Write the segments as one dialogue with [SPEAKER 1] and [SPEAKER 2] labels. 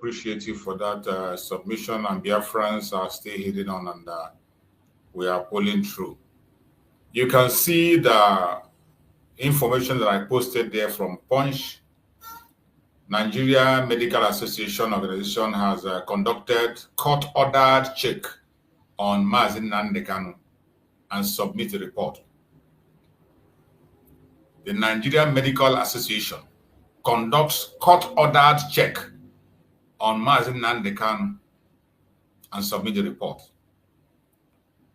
[SPEAKER 1] appreciative for that submission, and Biafrans are still hitting on, and we are pulling through. You can see the information that I posted there from Punch. Nigeria Medical Association organization has conducted court-ordered check on Mazi Nnamdi Kanu and submit a report. The Nigeria Medical Association conducts court-ordered check on Mazi Nnamdi Kanu and submit a report.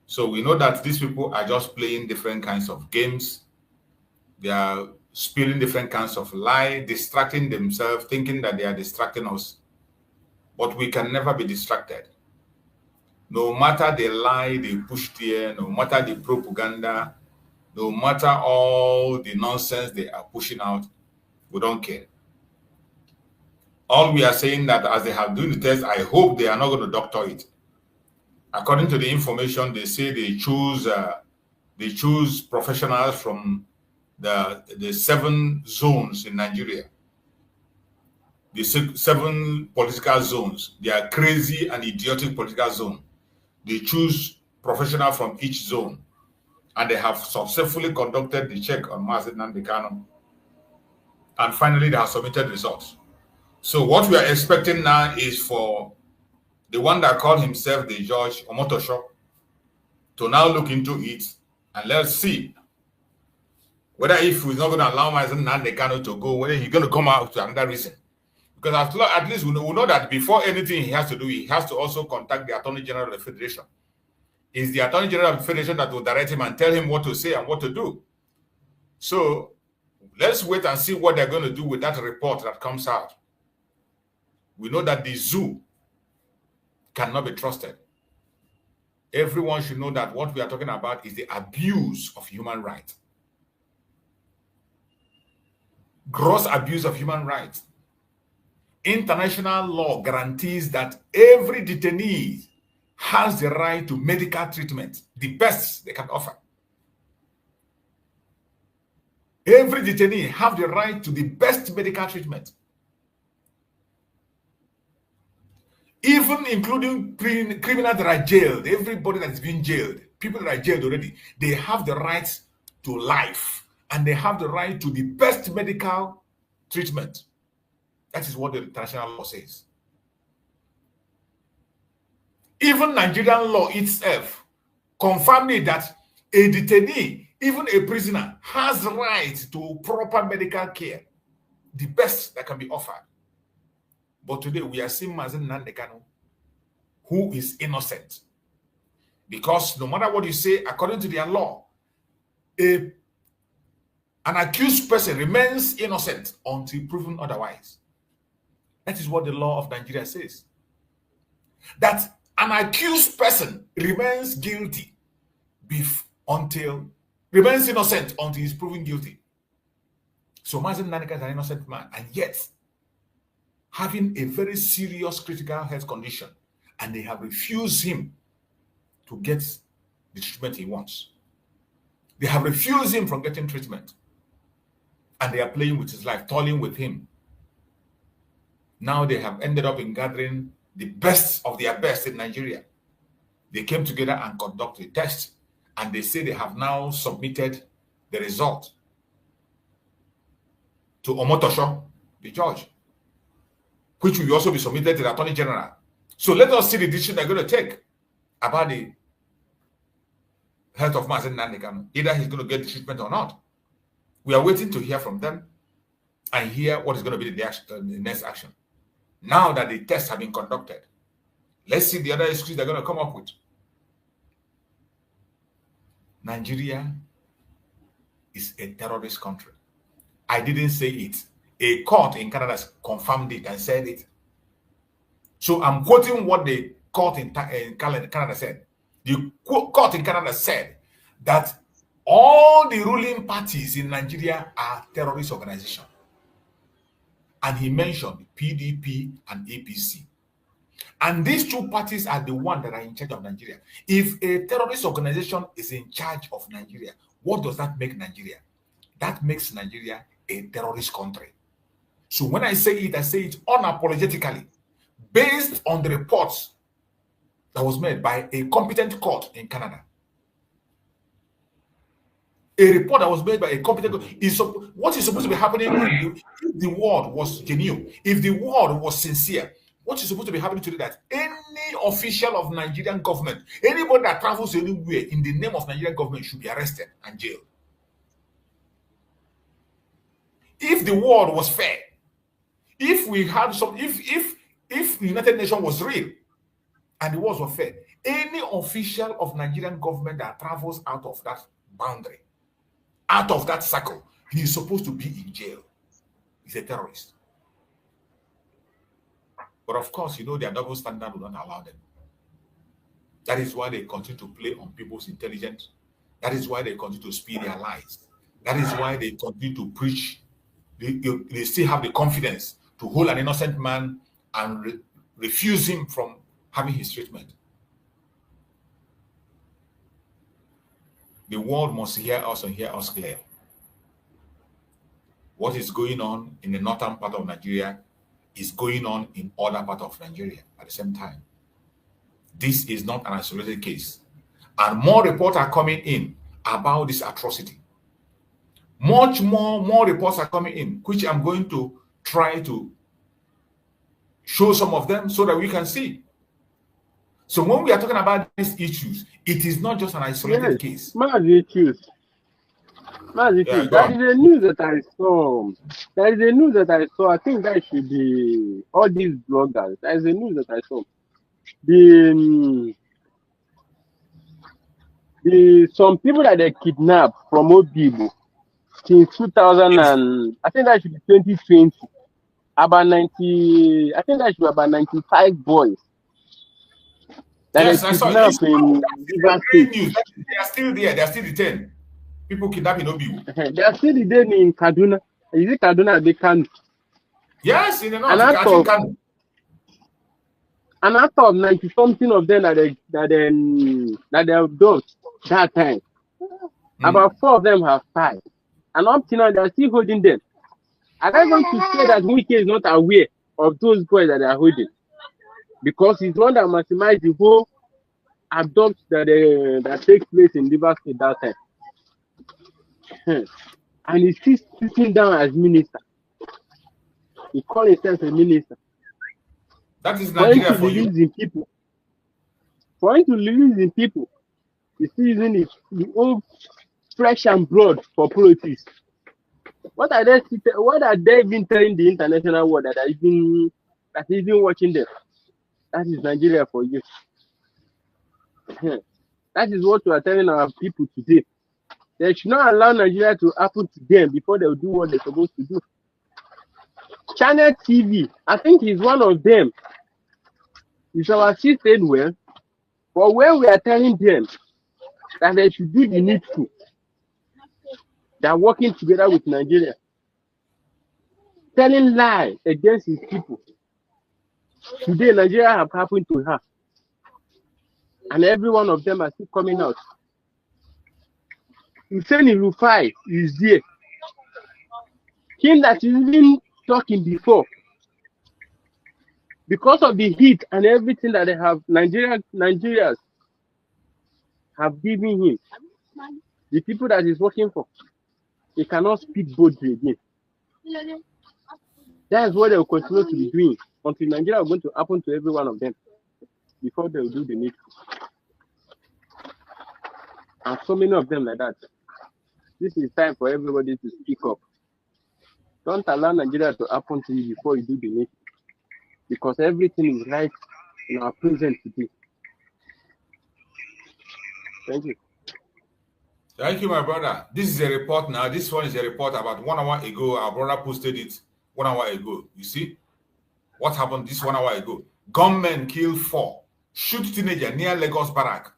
[SPEAKER 1] So we know that these people are just playing different kinds of games. They are spilling different kinds of lies, distracting themselves, thinking that they are distracting us. But we can never be distracted. No matter the lie they push there, no matter the propaganda, no matter all the nonsense they are pushing out, we don't care. All we are saying that as they have done the test, I hope they are not going to doctor it. According to the information, they say they choose professionals from the 7 zones in Nigeria. The 7 political zones. They are crazy and idiotic political zone. They choose professionals from each zone, and they have successfully conducted the check on Mazi Nnamdi Kanu. And finally, they have submitted results. So what we are expecting now is for the one that called himself the judge, Omotosho, to now look into it, and let's see whether if he's not going to allow Mazi Nnamdi Kanu to go, whether he's going to come out to another reason. Because at least we know that before anything he has to do, he has to also contact the Attorney General of the Federation. It's the Attorney General of the Federation that will direct him and tell him what to say and what to do. So let's wait and see what they're going to do with that report that comes out. We know that the zoo cannot be trusted. Everyone should know that what we are talking about is the abuse of human rights. Gross abuse of human rights. International law guarantees that every detainee has the right to medical treatment, the best they can offer. Every detainee have the right to the best medical treatment. Even including criminals that are jailed, everybody that is being jailed, people that are jailed already, they have the right to life, and they have the right to the best medical treatment. That is what the international law says. Even Nigerian law itself confirmed that a detainee, even a prisoner, has right to proper medical care, the best that can be offered. But today we are seeing Mazi Nnamdi Kanu, who is innocent. Because no matter what you say, according to their law, an accused person remains innocent until proven otherwise. That is what the law of Nigeria says. That an accused person remains guilty remains innocent until he is proven guilty. So Mazi Nnamdi Kanu is an innocent man, and yet having a very serious critical health condition, and they have refused him to get the treatment he wants. They have refused him from getting treatment, and they are playing with his life, toiling with him. Now they have ended up in gathering the best of their best in Nigeria. They came together and conducted a test, and they say they have now submitted the result to Omotosho, the judge, which will also be submitted to the Attorney General. So let us see the decision they're going to take about the health of Mazi Nnamdi Kanu. Either he's going to get the treatment or not. We are waiting to hear from them and hear what is going to be the next action. Now that the tests have been conducted, let's see the other excuses they're going to come up with. Nigeria is a terrorist country. I didn't say it. A court in Canada confirmed it and said it. So I'm quoting what the court in Canada said. The court in Canada said that all the ruling parties in Nigeria are terrorist organizations. And he mentioned PDP and APC. And these two parties are the ones that are in charge of Nigeria. If a terrorist organization is in charge of Nigeria, what does that make Nigeria? That makes Nigeria a terrorist country. So when I say it unapologetically, based on the reports that was made by a competent court in Canada. A report that was made by a competent court is what is supposed to be happening if the word was genuine, if the word was sincere. What is supposed to be happening today that any official of Nigerian government, anybody that travels anywhere in the name of Nigerian government should be arrested and jailed. If the world was fair, if we had some, if the United Nations was real and the world was fair, any official of Nigerian government that travels out of that boundary, out of that circle, he is supposed to be in jail. He's a terrorist. But of course, their double standard will not allow them. That is why they continue to play on people's intelligence. That is why they continue to speak their lies. That is why they continue to preach. They still have the confidence to hold an innocent man and refuse him from having his treatment. The world must hear us and hear us clear. What is going on in the northern part of Nigeria is going on in other parts of Nigeria at the same time. This is not an isolated case. And more reports are coming in about this atrocity. Much more reports are coming in, which I'm going to try to show some of them so that we can see. So when we are talking about these issues, it is not just an isolated case.
[SPEAKER 2] Issues. There is a news that I saw. I think that should be all these bloggers. There is a news that I saw. Some people that they kidnapped from Obibo since 2000 and I think that should be 2020. About 90. I think that should be about 95 boys.
[SPEAKER 1] Yes, I saw it. They are still there. They are still detained. People kidnapped in Obibo.
[SPEAKER 2] They are still detained in Kaduna. Is it Kaduna they can?
[SPEAKER 1] Yes, in the north. And
[SPEAKER 2] out of 90 something of them that they have done that time, about 4 of them have died, and up till now they are still holding them. Are they going to say that Wike is not aware of those boys that they are holding? Because he's one that maximized the whole abduct that takes place in Rivers State that time. And he's still sitting down as minister. He calls himself a minister.
[SPEAKER 1] That is Nigeria for you.
[SPEAKER 2] For him to release in people, he's still using his own flesh and blood for politics. What are they even telling the international world that is even watching them? That is Nigeria for you. That is what we are telling our people today. They should not allow Nigeria to happen to them before they will do what they're supposed to do. Channel TV, I think he's one of them. It's our system well. But when we are telling them that they should do the needful, they are working together with Nigeria, telling lies against his people. Today, Nigeria have happened to her. And every one of them are still coming out. Hussein Rufai is there. Him that is even talking before. Because of the heat and everything that they have, Nigerians have given him. The people that he's working for, he cannot speak boldly again. That is what they will continue to be doing until Nigeria is going to happen to every one of them before they will do the needful. And so many of them like that. This is time for everybody to speak up. Don't allow Nigeria to happen to you before you do the needful. Because everything is right in our present today. Thank you.
[SPEAKER 1] Thank you, my brother. This is a report now. This one is a report about 1 hour ago. Our brother posted it 1 hour ago. You see what happened this 1 hour ago? Gunmen kill 4. Shoot teenager near Lagos Barrack.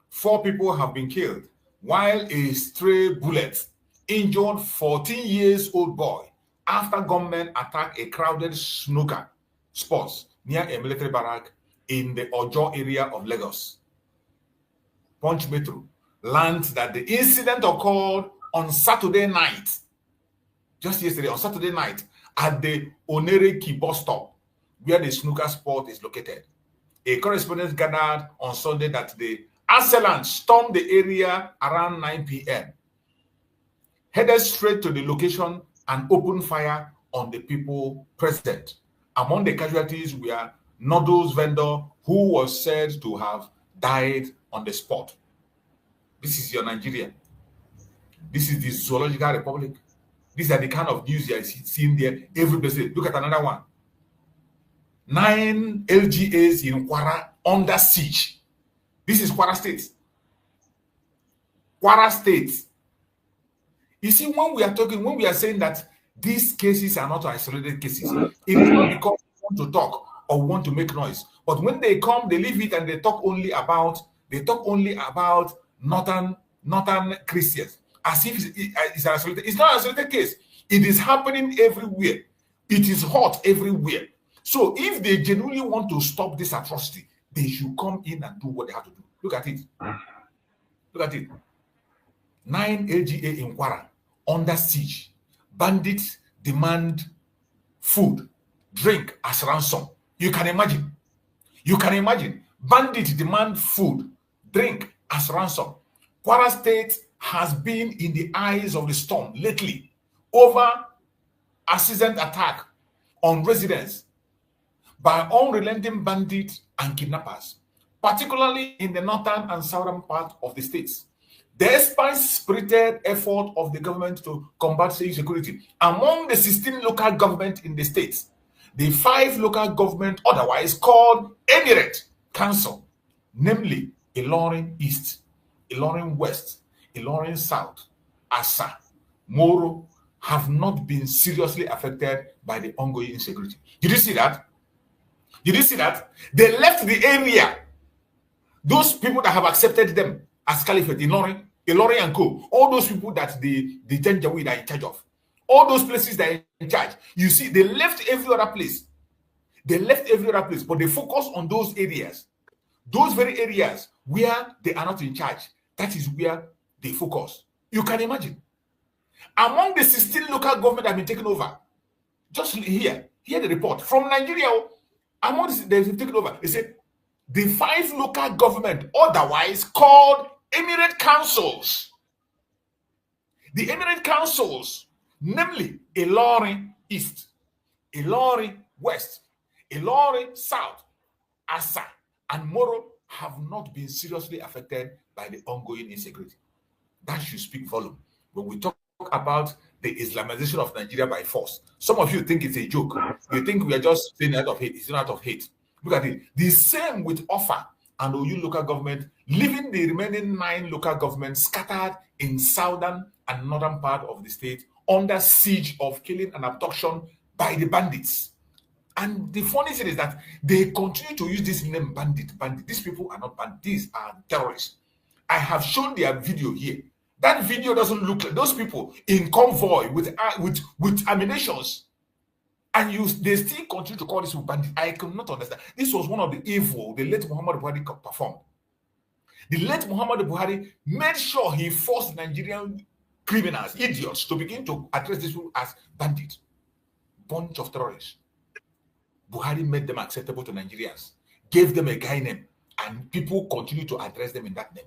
[SPEAKER 1] 4 people have been killed, while a stray bullet injured 14-year-old boy after gunmen attack a crowded snooker spots near a military barrack in the Ojo area of Lagos. Punch Metro learned that the incident occurred on Saturday night, just yesterday, on Saturday night, at the Onereki bus stop, where the snooker sport is located. A correspondent gathered on Sunday that the assailants stormed the area around 9 p.m., headed straight to the location and opened fire on the people present. Among the casualties were noodles vendor who was said to have died on the spot. This is your Nigeria. This is the Zoological Republic. These are the kind of news you are seeing there every place. Look at another one. 9 LGAs in Kwara under siege. This is Kwara State. Kwara State. You see, when we are saying that these cases are not isolated cases, it is not because we want to talk or want to make noise. But when they come, they leave it and they talk only about northern Christians, as if it's an isolated. It's not an isolated case. It is happening everywhere. It is hot everywhere. So if they genuinely want to stop this atrocity, they should come in and do what they have to do. Look at it. Look at it. 9 LGA in Kwara under siege. Bandits demand food, drink as ransom. You can imagine. You can imagine. Bandits demand food, drink as ransom. Kwara State has been in the eyes of the storm lately over accident attack on residents by unrelenting bandits and kidnappers, particularly in the northern and southern part of the states. Despite spirited effort of the government to combat insecurity, among the 16 local governments in the states, the 5 local governments otherwise called Emirate Council, namely Ilorin East, Ilorin West, Ilorin South, Asa, Moro, have not been seriously affected by the ongoing insecurity. Did you see that? Did you see that? They left the area. Those people that have accepted them as caliphate, Ilorin and Co., all those people that the Janjaweed are in charge of, all those places that are in charge, you see, they left every other place. They left every other place, but they focus on those areas. Those very areas where they are not in charge, that is where they focus. You can imagine. Among the 16 local government that have been taken over, just hear the report from Nigeria. Among they've taken over, they said the 5 local government, otherwise called Emirate Councils. The Emirate Councils, namely Ilorin East, Ilorin West, Ilorin South, Asa, and Moro, have not been seriously affected by the ongoing insecurity. That should speak volume. When we talk about the Islamization of Nigeria by force, some of you think it's a joke. You think we are just saying out of hate. It's not out of hate. Look at it. The same with Offa and Oyu local government, leaving the remaining 9 local governments scattered in southern and northern part of the state under siege of killing and abduction by the bandits. And the funny thing is that they continue to use this name bandit. These people are not bandits, these are terrorists. I have shown their video here. That video doesn't look like those people in convoy with ammunitions, and they still continue to call this bandit. I cannot understand. This was one of the evil the late Muhammad Buhari performed. The late Muhammad Buhari made sure he forced Nigerian criminals, idiots, to begin to address these people as bandits, bunch of terrorists. Buhari made them acceptable to Nigerians, gave them a guy name, and people continue to address them in that name.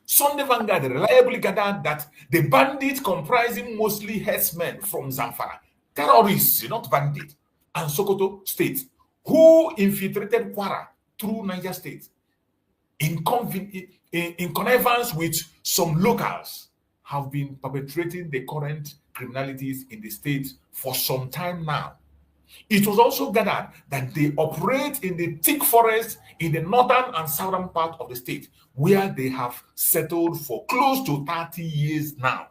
[SPEAKER 1] Sunday Vanguard reliably gathered that the bandits comprising mostly herdsmen from Zamfara, terrorists, not bandits, and Sokoto State, who infiltrated Kwara through Niger State, in connivance with some locals, have been perpetrating the current criminalities in the state for some time now. It was also gathered that they operate in the thick forest in the northern and southern part of the state, where they have settled for close to 30 years now.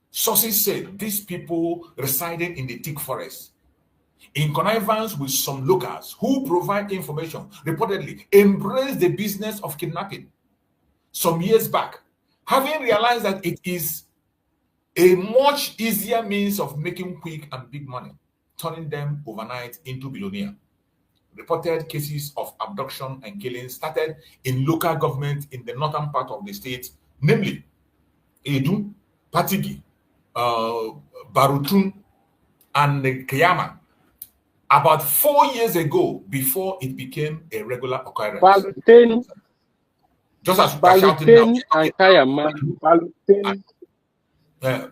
[SPEAKER 1] Sources said these people resided in the thick forest, in connivance with some locals who provide information, reportedly embraced the business of kidnapping some years back, having realized that it is a much easier means of making quick and big money, turning them overnight into billionaires. Reported cases of abduction and killing started in local government in the northern part of the state, namely Edu, Patigi, Barutun, and Kayama about 4 years ago before it became a regular occurrence.
[SPEAKER 2] Baluten,
[SPEAKER 1] Just as we are shouting now.
[SPEAKER 2] and Kayama. Baluten,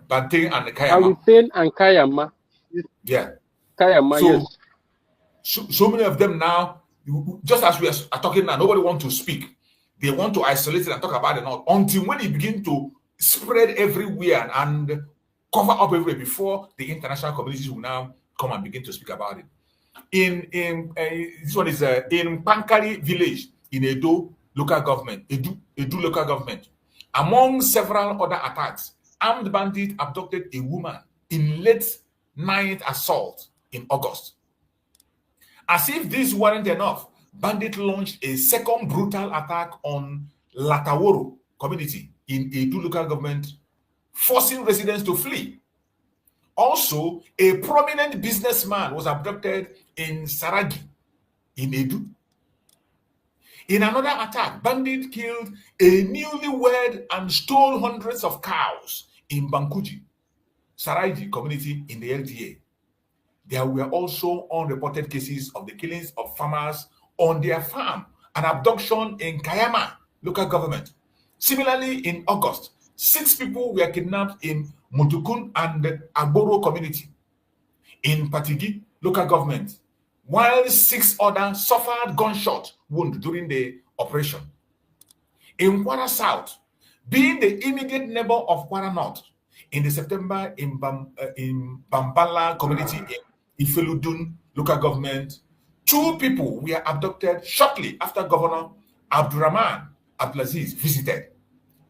[SPEAKER 1] Banting and Kayama.
[SPEAKER 2] Baluten and Kayama.
[SPEAKER 1] Yeah.
[SPEAKER 2] Kayama,
[SPEAKER 1] So,
[SPEAKER 2] yes.
[SPEAKER 1] so many of them now, just as we are talking now, nobody wants to speak. They want to isolate it and talk about it now until when it begins to spread everywhere and cover up everywhere before the international communities will now come and begin to speak about it. This one is in Pankari village in Edo local government, Edo local government. Among several other attacks, armed bandits abducted a woman in late night assault in August. As if this weren't enough, bandits launched a second brutal attack on Lataworo community in Edo local government, forcing residents to flee. Also, a prominent businessman was abducted in Saragi in Edo. In another attack, bandits killed a newlywed and stole hundreds of cows in Bankuji, Saraji community in the LDA. There were also unreported cases of the killings of farmers on their farm and abduction in Kayama local government. Similarly, in August, 6 people were kidnapped in Mutukun and Agboro community in Patigi local government, while 6 others suffered gunshot wound during the operation. In Kwara South, being the immediate neighbor of Kwara North, in the September in Bambala community in Ifeludun local government, 2 people were abducted shortly after Governor Abdurrahman Abdulaziz visited.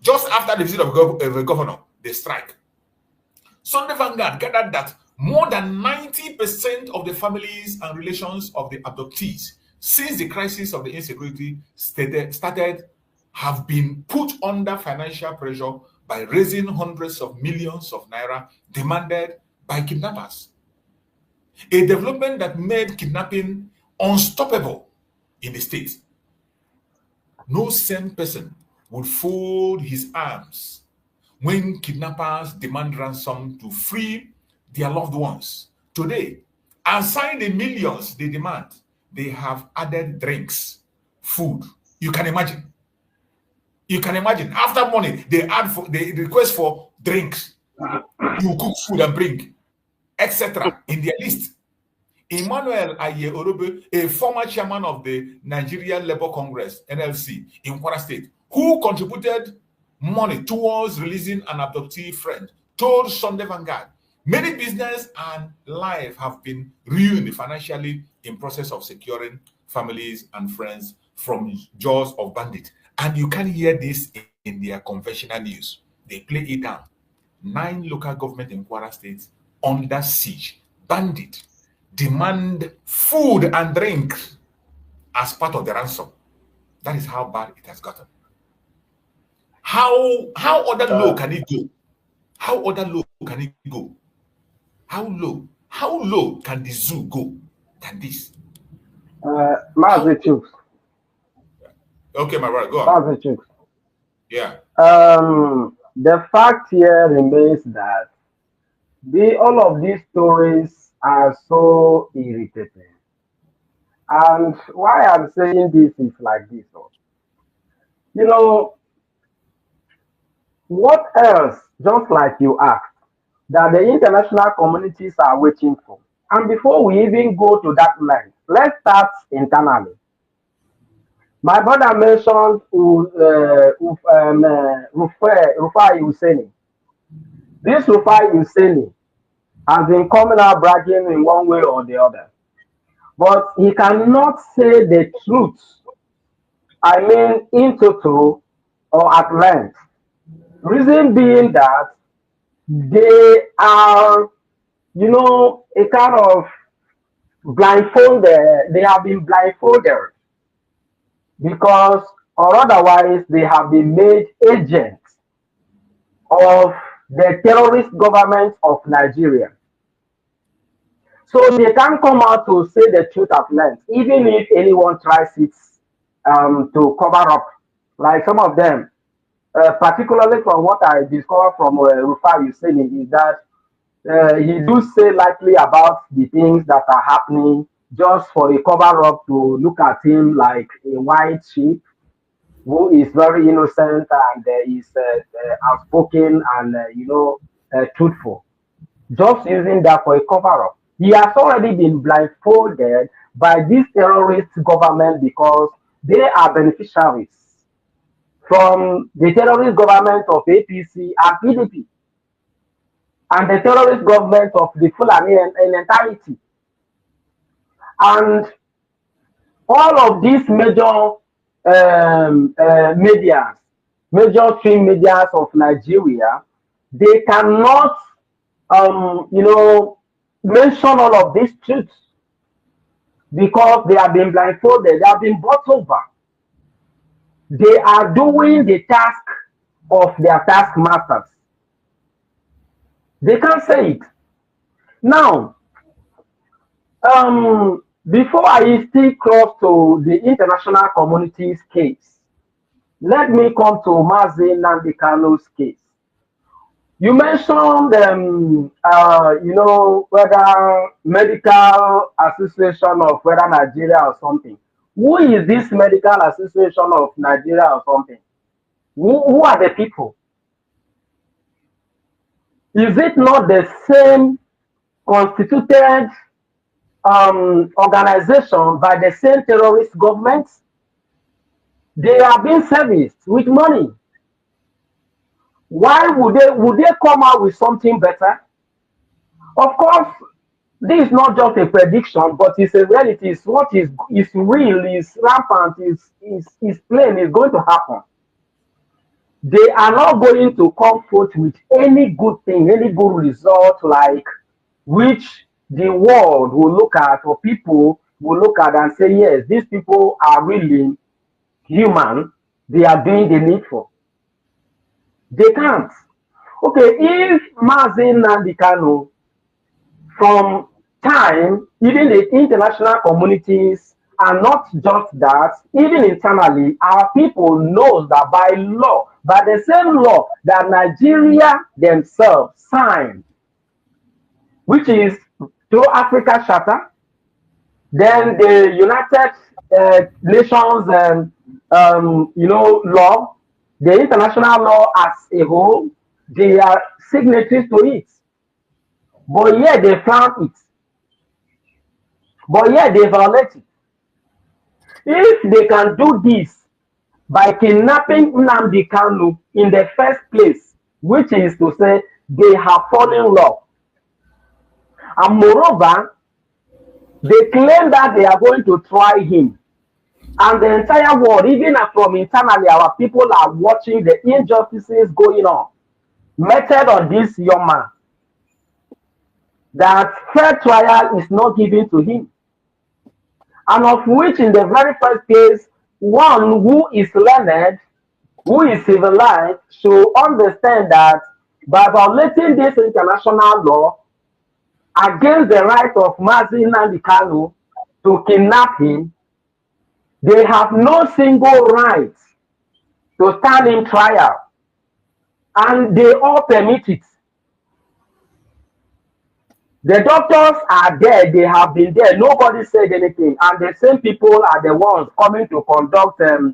[SPEAKER 1] Just after the visit of the governor, they strike. Sunday Vanguard gathered that more than 90% of the families and relations of the abductees, since the crisis of the insecurity started, have been put under financial pressure by raising hundreds of millions of naira demanded by kidnappers. A development that made kidnapping unstoppable in the state. No sane person would fold his arms when kidnappers demand ransom to free their loved ones. Today, aside the millions they demand, they have added drinks, food. You can imagine. You can imagine. After money, they request for drinks. You cook food and bring, etc. in their list. Emmanuel Aye Orobe, a former chairman of the Nigerian Labour Congress, NLC, in Kwara State, who contributed money towards releasing an abductee friend, told Sunday Vanguard, many business and life have been ruined financially in process of securing families and friends from jaws of bandits. And you can hear this in their conventional news. They play it down. 9 local government in Kwara State under siege. Bandit demand food and drink as part of the ransom. That is how bad it has gotten. How other low can it go? How other low can it go? How low can the zoo go than this? Okay, my brother, go on. Yeah.
[SPEAKER 3] The fact here remains that all of these stories are so irritating. And why I'm saying this is like this. You know, what else, just like you asked, that the international communities are waiting for? And before we even go to that line, let's start internally. My brother mentioned Rufai Husseini. This Rufai Husseini has been coming out bragging in one way or the other. But he cannot say the truth, I mean, in total or at length. Reason being that they are, a kind of blindfolded, they have been blindfolded because, or otherwise, they have been made agents of the terrorist government of Nigeria. So they can come out to say the truth at length, even if anyone tries it to cover up. Like some of them, particularly from what I discovered from Rufai Husseini, is that he do say lightly about the things that are happening just for a cover up to look at him like a white sheep who is very innocent and is outspoken and truthful. Just using that for a cover up. He has already been blindfolded by this terrorist government because they are beneficiaries from the terrorist government of APC and PDP and the terrorist government of the Fulani in entirety. And all of these major media, major stream media of Nigeria, they cannot, mention all of these truths because they have been blindfolded, they have been bought over. They are doing the task of their taskmasters. They can't say it. Now, before I still cross to the international community's case, let me come to Mazi Nnamdi Kanu's case. You mentioned, whether medical association of whether Nigeria or something. Who is this medical association of Nigeria or something? Who are the people? Is it not the same constituted organization by the same terrorist governments? They are being serviced with money. Why would they come out with something better? Of course, this is not just a prediction, but it's a reality. It's what is real, is rampant, is plain, is going to happen. They are not going to come forth with any good thing, any good result, like which the world will look at, or people will look at and say, yes, these people are really human. They are doing the needful. They can't. Okay, if Mazi Nnamdi Kanu, from time, even the international communities, and not just that, even internally, our people knows that by law, by the same law that Nigeria themselves signed, which is through Africa Charter, then the United Nations, law, the international law as a whole, they are signatories to it. But yet they found it. But yet they violate it. If they can do this by kidnapping Nnamdi Kanu in the first place, which is to say they have fallen in love, and moreover, they claim that they are going to try him, and the entire world, even from internally, our people are watching the injustices going on, meted on this young man, that fair trial is not given to him. And of which, in the very first case, one who is learned, who is civilized, should understand that by violating this international law against the right of Mazi Nnamdi Kanu to kidnap him, they have no single right to stand in trial, and they all permit it. The doctors are there, they have been there, nobody said anything, and the same people are the ones coming to conduct a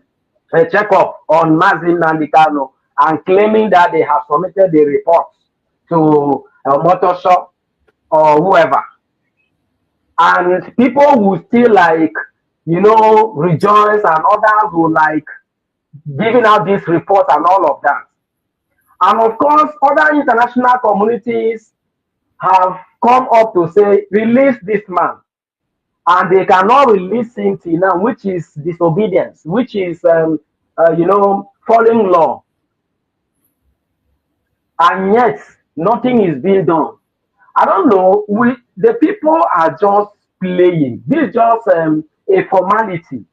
[SPEAKER 3] checkup on Mazi Nnamdi Kanu and claiming that they have submitted the report to a motor shop or whoever. And people will still rejoice, and others will giving out this report and all of that. And of course, other international communities have come up to say, release this man. And they cannot release him till now, which is disobedience, which is, following law. And yet, nothing is being done. I don't know, the people are just playing. This is just a formality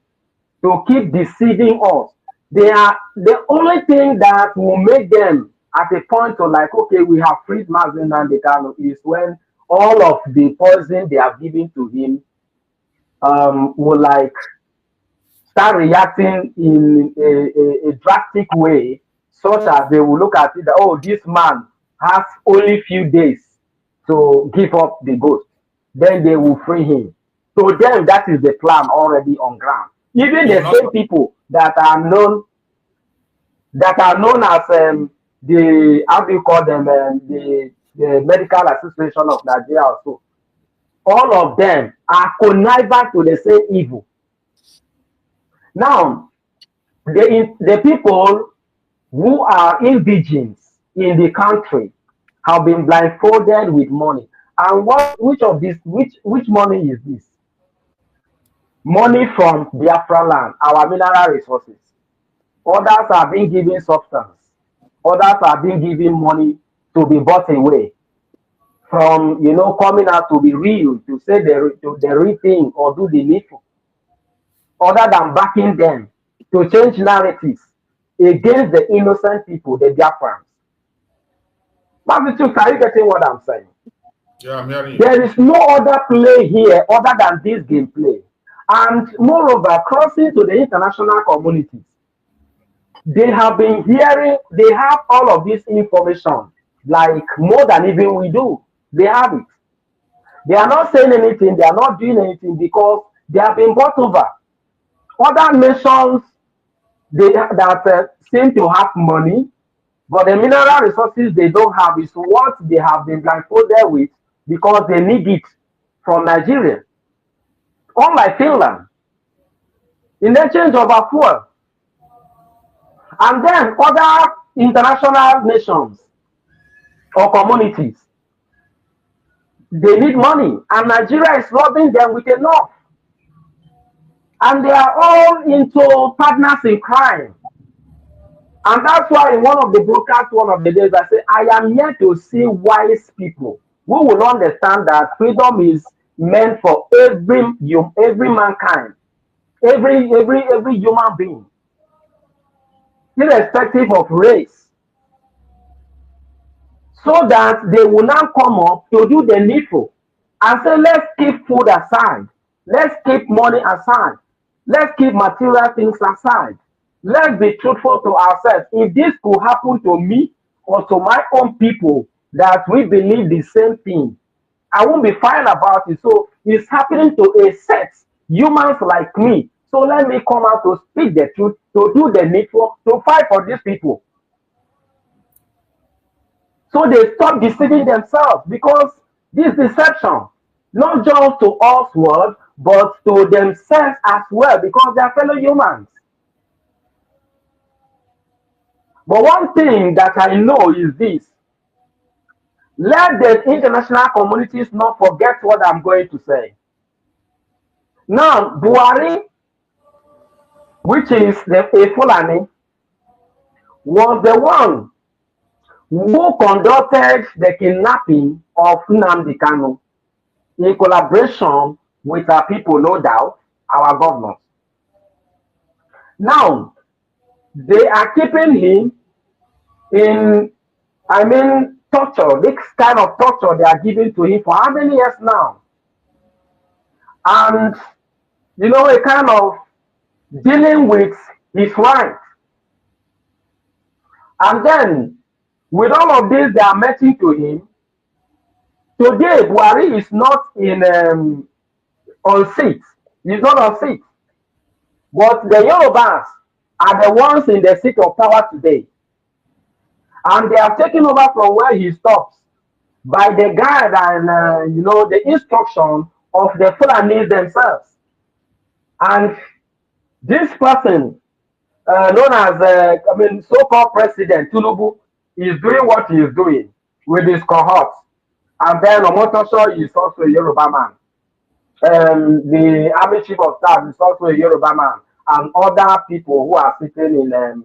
[SPEAKER 3] to keep deceiving us. They are the only thing that will make them at a point of okay, we have freed Mazi Nnamdi Kanu is when all of the poison they have given to him will start reacting in a drastic way, such as they will look at it that, oh, this man has only few days to give up the ghost. Then they will free him. To them, that is the plan already on ground. Even the same people that are known as the, how do you call them, the Medical Association of Nigeria also. All of them are conniving to the same evil. Now, the people who are indigents in the country have been blindfolded with money. And which money is this? Money from Biafra land, our mineral resources. Others are being given substance. Others are being given money to be bought away from, coming out to be real, to say the real thing or do the needful. Other than backing them to change narratives against the innocent people, the Biafrans. Master, are you getting what I'm saying?
[SPEAKER 1] Yeah, I'm hearing you.
[SPEAKER 3] There is no other play here other than this gameplay. And moreover, crossing to the international communities, they have been hearing, they have all of this information, like more than even we do. They have it. They are not saying anything, they are not doing anything because they have been bought over. Other nations that seem to have money, but the mineral resources they don't have is what they have been blindfolded with because they need it from Nigeria. Unlike Finland, in exchange of our fuel. And then other international nations or communities, they need money, and Nigeria is robbing them with enough. And they are all into partners in crime. And that's why in one of the broadcasts, one of the days, I say, I am here to see wise people who will understand that freedom is meant for every mankind, every human being, irrespective of race, so that they will now come up to do the needful and say, let's keep food aside, let's keep money aside, let's keep material things aside. Let's be truthful to ourselves. If this could happen to me or to my own people that we believe the same thing, I won't be fine about it. So it's happening to a set humans like me. So let me come out to speak the truth, to do the needful, to fight for these people. So they stop deceiving themselves, because this deception, not just to us world, but to themselves as well, because they are fellow humans. But one thing that I know is this: let the international communities not forget what I'm going to say. Now, Buhari, which is a Fulani, was the one who conducted the kidnapping of Nnamdi Kanu in collaboration with our people, no doubt, our governors. Now, they are keeping him in, torture, this kind of torture they are giving to him for how many years now? And, a kind of dealing with his rights. And then, with all of this, they are matching to him. Today, Buhari is not on seat. He's not on seat. But the Yorubas are the ones in the seat of power today. And they have taken over from where he stops by the guide and, the instruction of the Fulanis themselves. And this person, known as, so-called President Tinubu, is doing what he is doing with his cohorts. And then Omotosho is also a Yoruba man. The Army Chief of Staff is also a Yoruba man. And other people who are sitting in,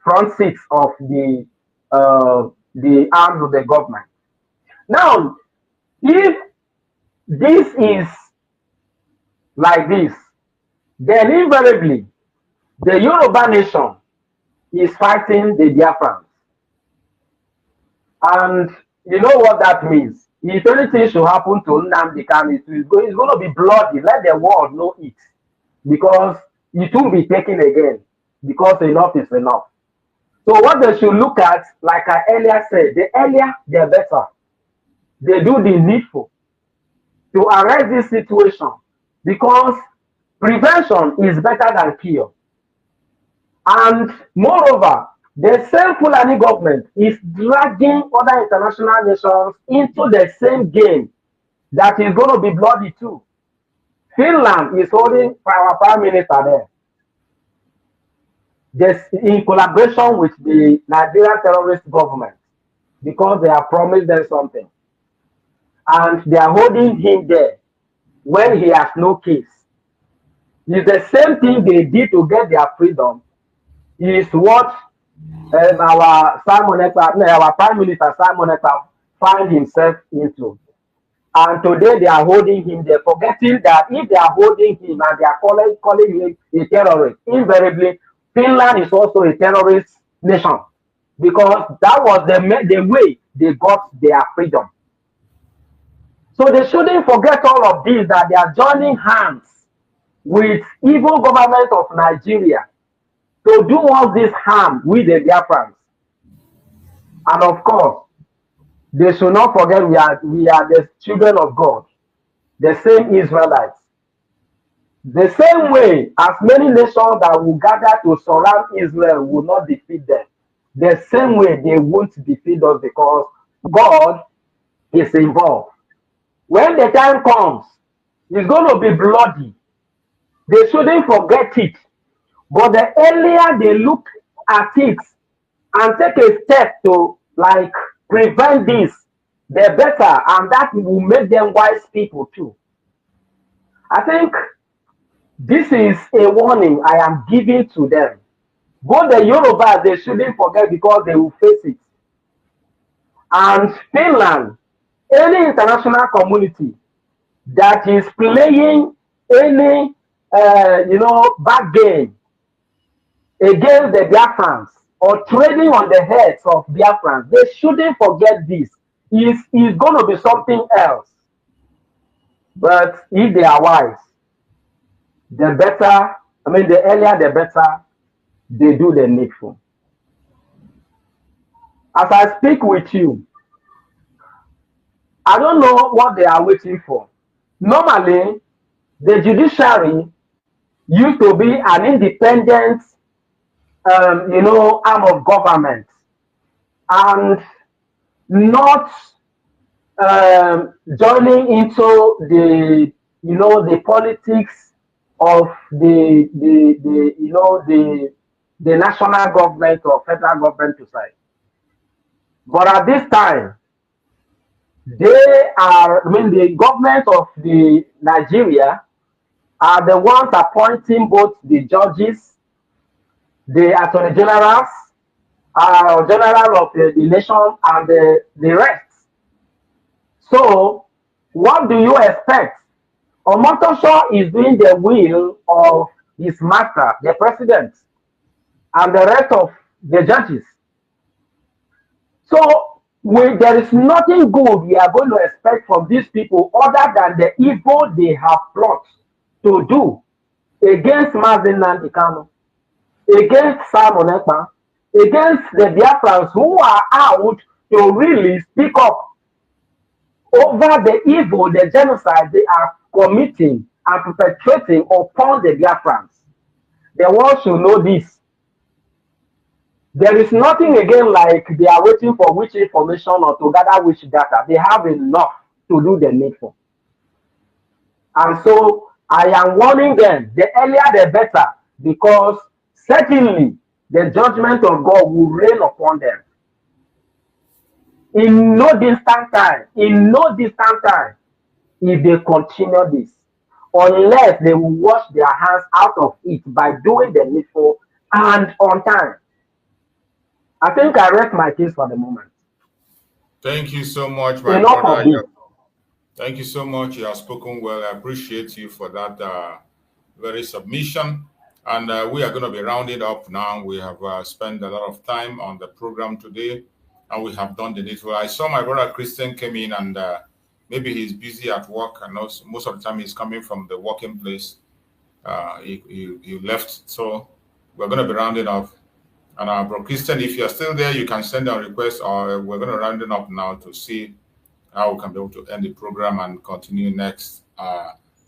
[SPEAKER 3] front seats of the arms of the government. Now, if this is like this, then invariably the Yoruba nation is fighting the Biafrans. And you know what that means? If anything should happen to Nnamdi Kanu, it's going to be bloody. Let the world know it, because it will be taken again, because enough is enough. So what they should look at, like I earlier said, the earlier, the better. they do the needful to arrest this situation, because prevention is better than cure. And moreover, the same Fulani government is dragging other international nations into the same game that is going to be bloody too. Finland is holding our prime minister there. This in collaboration with the Nigerian terrorist government, because they have promised them something. And they are holding him there when he has no case. It's the same thing they did to get their freedom. Is what our Prime Minister Simon Ekpa find himself into. And today they are holding him there, forgetting that if they are holding him and they are calling him a terrorist, invariably Finland is also a terrorist nation, because that was the way they got their freedom. So they shouldn't forget all of this, that they are joining hands with evil government of Nigeria to do all this harm with the Biafrans. And of course, they should not forget we are the children of God, the same Israelites. The same way as many nations that will gather to surround Israel will not defeat them, the same way they won't defeat us, because God is involved. When the time comes, it's going to be bloody. They shouldn't forget it. But the earlier they look at it and take a step to like prevent this, the better, and that will make them wise people too. I think this is a warning I am giving to them. Both the Yorubas, they shouldn't forget, because they will face it. And Finland, any international community that is playing any bad game against the Biafrans or trading on the heads of Biafrans, they shouldn't forget this. It's going to be something else. But if they are wise, the better, the earlier the better they do the needful. As I speak with you, I don't know what they are waiting for. Normally, the judiciary used to be an independent, arm of government, and not joining into the politics of the national government or federal government to say. But at this time, the government of the Nigeria are the ones appointing both the judges, the attorney generals, general of the nation, and the rest. So, what do you expect? Omotosho is doing the will of his master, the president, and the rest of the judges. So, there is nothing good we are going to expect from these people other than the evil they have plotted to do against Mazi Nnamdi Kanu, against Simon Ekpa, against the Biafrans who are out to really speak up over the evil, the genocide they are committing and perpetrating upon the Biafrans. The world should know this. There is nothing again like they are waiting for which information or to gather which data. They have enough to do the needful. And so I am warning them, the earlier the better, because certainly the judgment of God will rain upon them. In no distant time, if they continue this, unless they will wash their hands out of it by doing the needful and on time. I think I rest my case for the moment.
[SPEAKER 1] Thank you so much, my brother. Thank you so much. You have spoken well. I appreciate you for that very submission. And we are going to be rounding up now. We have spent a lot of time on the program today, and we have done the needful. I saw my brother Christian came in, and maybe he's busy at work. I know most of the time he's coming from the working place. He left. So we're going to be rounding up. And bro Christian, if you're still there, you can send a request, or we're going to round it up now to see how we can be able to end the program and continue next.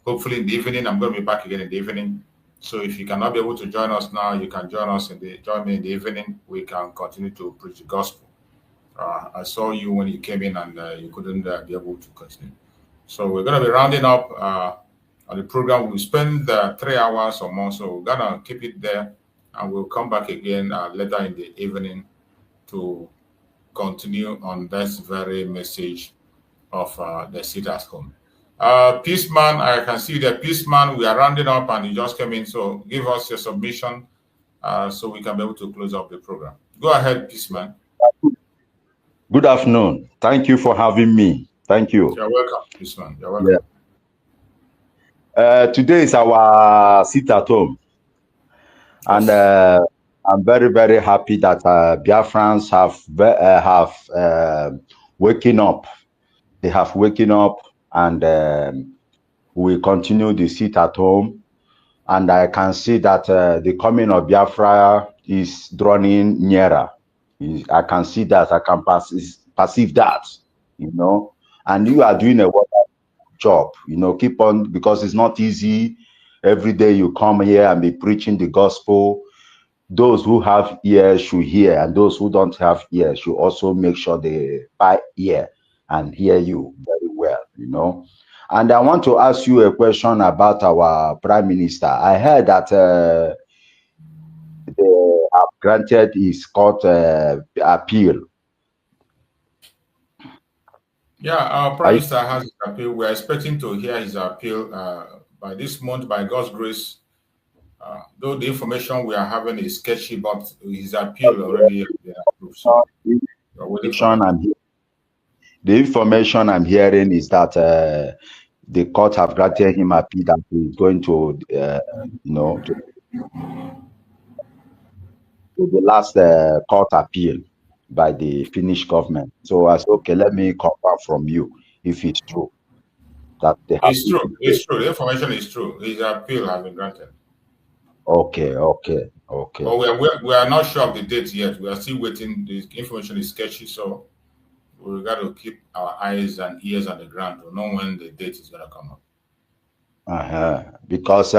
[SPEAKER 1] Hopefully in the evening. I'm going to be back again in the evening. So if you cannot be able to join us now, you can join me in the evening. We can continue to preach the gospel. I saw you when you came in and you couldn't be able to continue. So we're going to be rounding up on the program. We'll spend 3 hours or more. So we're going to keep it there and we'll come back again later in the evening to continue on this very message of the sit at home. Peace man, I can see the peace man. We are rounding up and you just came in. So give us your submission so we can be able to close up the program. Go ahead, peace man.
[SPEAKER 4] Good afternoon. Thank you for having me. Thank you.
[SPEAKER 1] You're welcome, peace man. You're welcome.
[SPEAKER 4] Yeah. Today is our sit at home. Yes. And I'm very, very happy that Biafrans have waken up. They have waken up and we continue the sit at home. And I can see that the coming of Biafra is drawing nearer. I can see that. I can perceive that, you know. And you are doing a wonderful job, you know. Keep on, because it's not easy. Every day you come here and be preaching the gospel. Those who have ears should hear, and those who don't have ears should also make sure they buy ear and hear you very well, you know. And I want to ask you a question about our Prime Minister. I heard that they have granted his court appeal.
[SPEAKER 1] Yeah, our Prime Minister has his appeal. We're expecting to hear his appeal by this month, by God's grace. Though the information we are having is sketchy, but his appeal already been approved. So
[SPEAKER 4] the information I'm hearing is that the court have granted him appeal that he's going to, you know, to the last court appeal by the Finnish government. So I said, okay, let me confirm from you if it's true. That they have
[SPEAKER 1] it's true. It's true. The information is true. His appeal has been granted.
[SPEAKER 4] Okay.
[SPEAKER 1] But we are not sure of the date yet. We are still waiting. The information is sketchy, so we got to keep our eyes and ears on the ground to know when the date is going to come up.
[SPEAKER 4] Because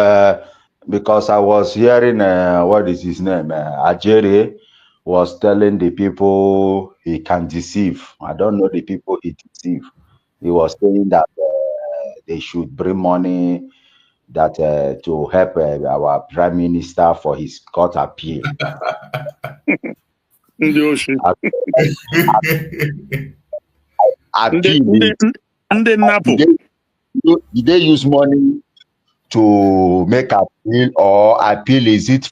[SPEAKER 4] I was hearing what is his name? Ajere was telling the people he can deceive. I don't know the people he deceive. He was saying that they should bring money that to help our Prime Minister for his court appeal. Did they use money to make appeal, or appeal is it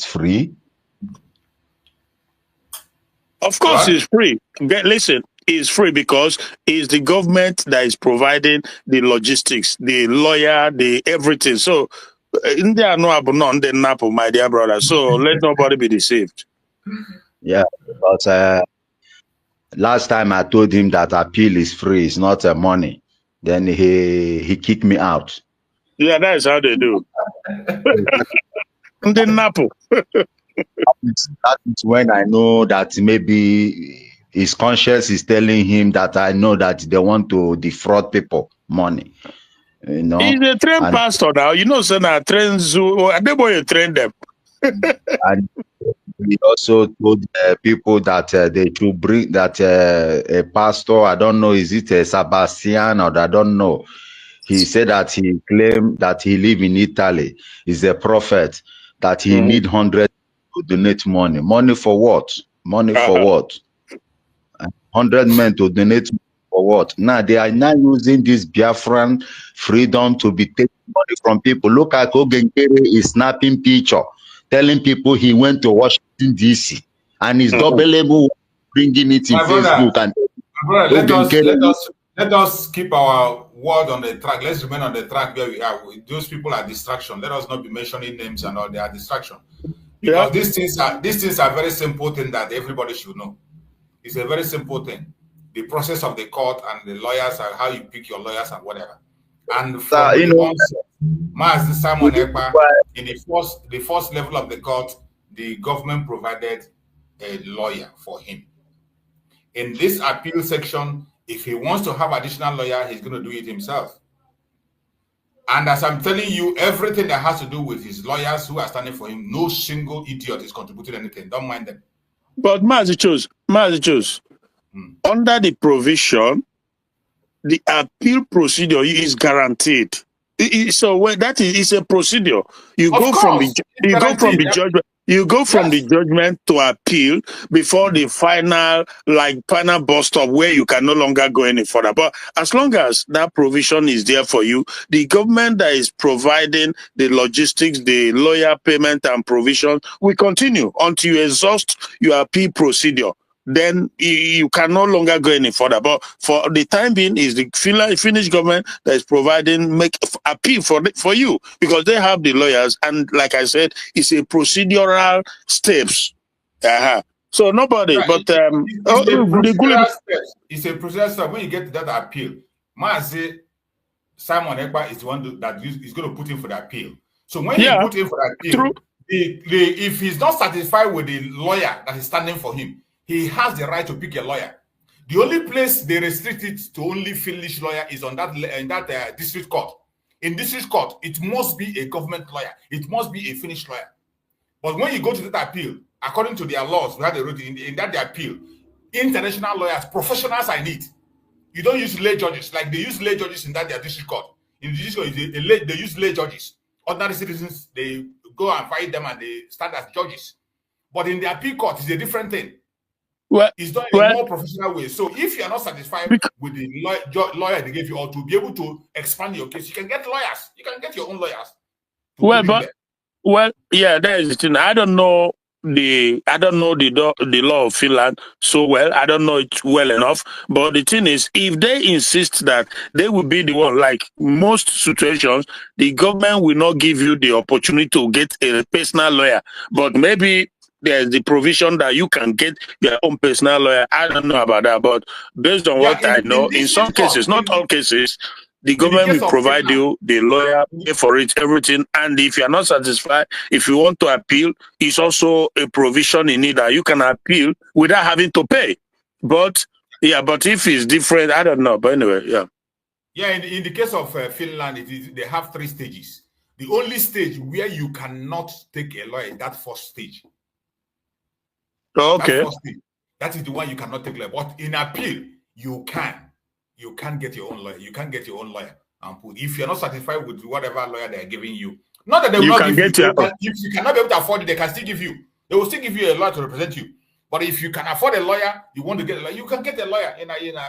[SPEAKER 4] free?
[SPEAKER 5] Of course, it's free. Listen, it's free because it's the government that is providing the logistics, the lawyer, the everything. So, India no abonon the napo, my dear brother. So let nobody be deceived.
[SPEAKER 4] Yeah, but last time I told him that appeal is free, it's not money. Then he kicked me out.
[SPEAKER 5] Yeah, that is how they do. The napo.
[SPEAKER 4] That is when I know that maybe his conscience is telling him that I know that they want to defraud people money. You know,
[SPEAKER 5] he's a trained pastor now. You know, son, I train zoo. I boy train them.
[SPEAKER 4] And he also told people that they should bring that a pastor. I don't know, is it a Sebastian or I don't know. He said that he claimed that he live in Italy. He's a prophet. That he need 100 to donate money. Money for what? Money for what? 100 men to donate for what? Now they are now using this Biafran freedom to be taking money from people. Look at Ogenkere is snapping picture, telling people he went to Washington DC, and he's double bringing it in Facebook. And
[SPEAKER 1] let us keep our word on the track. Let's remain on the track where we are. Those people are distraction. Let us not be mentioning names and all. They are distraction. Because these things are very simple thing that everybody should know. It's a very simple thing. The process of the court and the lawyers and how you pick your lawyers and whatever. And from the onset, Master Simon Ekpa, in the first level of the court, the government provided a lawyer for him. In this appeal section, If he wants to have additional lawyer, he's going to do it himself. And as I'm telling you, everything that has to do with his lawyers who are standing for him, no single idiot is contributing anything. Don't mind them.
[SPEAKER 5] But Mazichus, under the provision, the appeal procedure is guaranteed. So that is a procedure. You go from the judgment. You go from the judgment to appeal before the final bus stop where you can no longer go any further. But as long as that provision is there for you, the government that is providing the logistics, the lawyer payment and provision will continue until you exhaust your appeal procedure. Then you can no longer go any further. But for the time being, is the Finnish government that is providing make appeal for you because they have the lawyers, and like I said, it's a procedural steps. So nobody,
[SPEAKER 1] right.
[SPEAKER 5] But
[SPEAKER 1] it's a procedural step. When you get to that appeal, Mazi Simon Ekpa is the one that is going to put in for the appeal. So when you put in for the appeal, if he's not satisfied with the lawyer that is standing for him, he has the right to pick a lawyer. The only place they restrict it to only Finnish lawyer is on that district court. In district court, it must be a government lawyer. It must be a Finnish lawyer. But when you go to that appeal, according to their laws, we had a route in that appeal, international lawyers, professionals I need. You don't use lay judges like they use lay judges in their district court. In the district court, they use lay judges. Ordinary citizens, they go and fight them and they stand as judges. But in the appeal court, it's a different thing. It's done in a more professional way. So if you are not satisfied with the lawyer they gave you, or to be able to expand your case, you can get lawyers. You can get your own lawyers.
[SPEAKER 5] That is the thing. I don't know the law of Finland so well. I don't know it well enough. But the thing is, if they insist that they will be the one, like most situations, the government will not give you the opportunity to get a personal lawyer. But maybe there's the provision that you can get your own personal lawyer. I don't know about that, but based on what I know, in some cases, not all cases, the government will provide you the lawyer, pay for it, everything. And if you are not satisfied, if you want to appeal, it's also a provision in it that you can appeal without having to pay. But if it's different, I don't know. But anyway,
[SPEAKER 1] in the case of Finland, they have 3 stages. The only stage where you cannot take a lawyer is that first stage.
[SPEAKER 5] Okay.
[SPEAKER 1] That is the one you cannot take lawyer. But in appeal, you can. You can get your own lawyer. You can get your own lawyer and put. If you're not satisfied with whatever lawyer they are giving you, not that they will not give you. If you cannot be able to afford it, they can still give you. They will still give you a lawyer to represent you. But if you can afford a lawyer, you want to get a lawyer, you can get a lawyer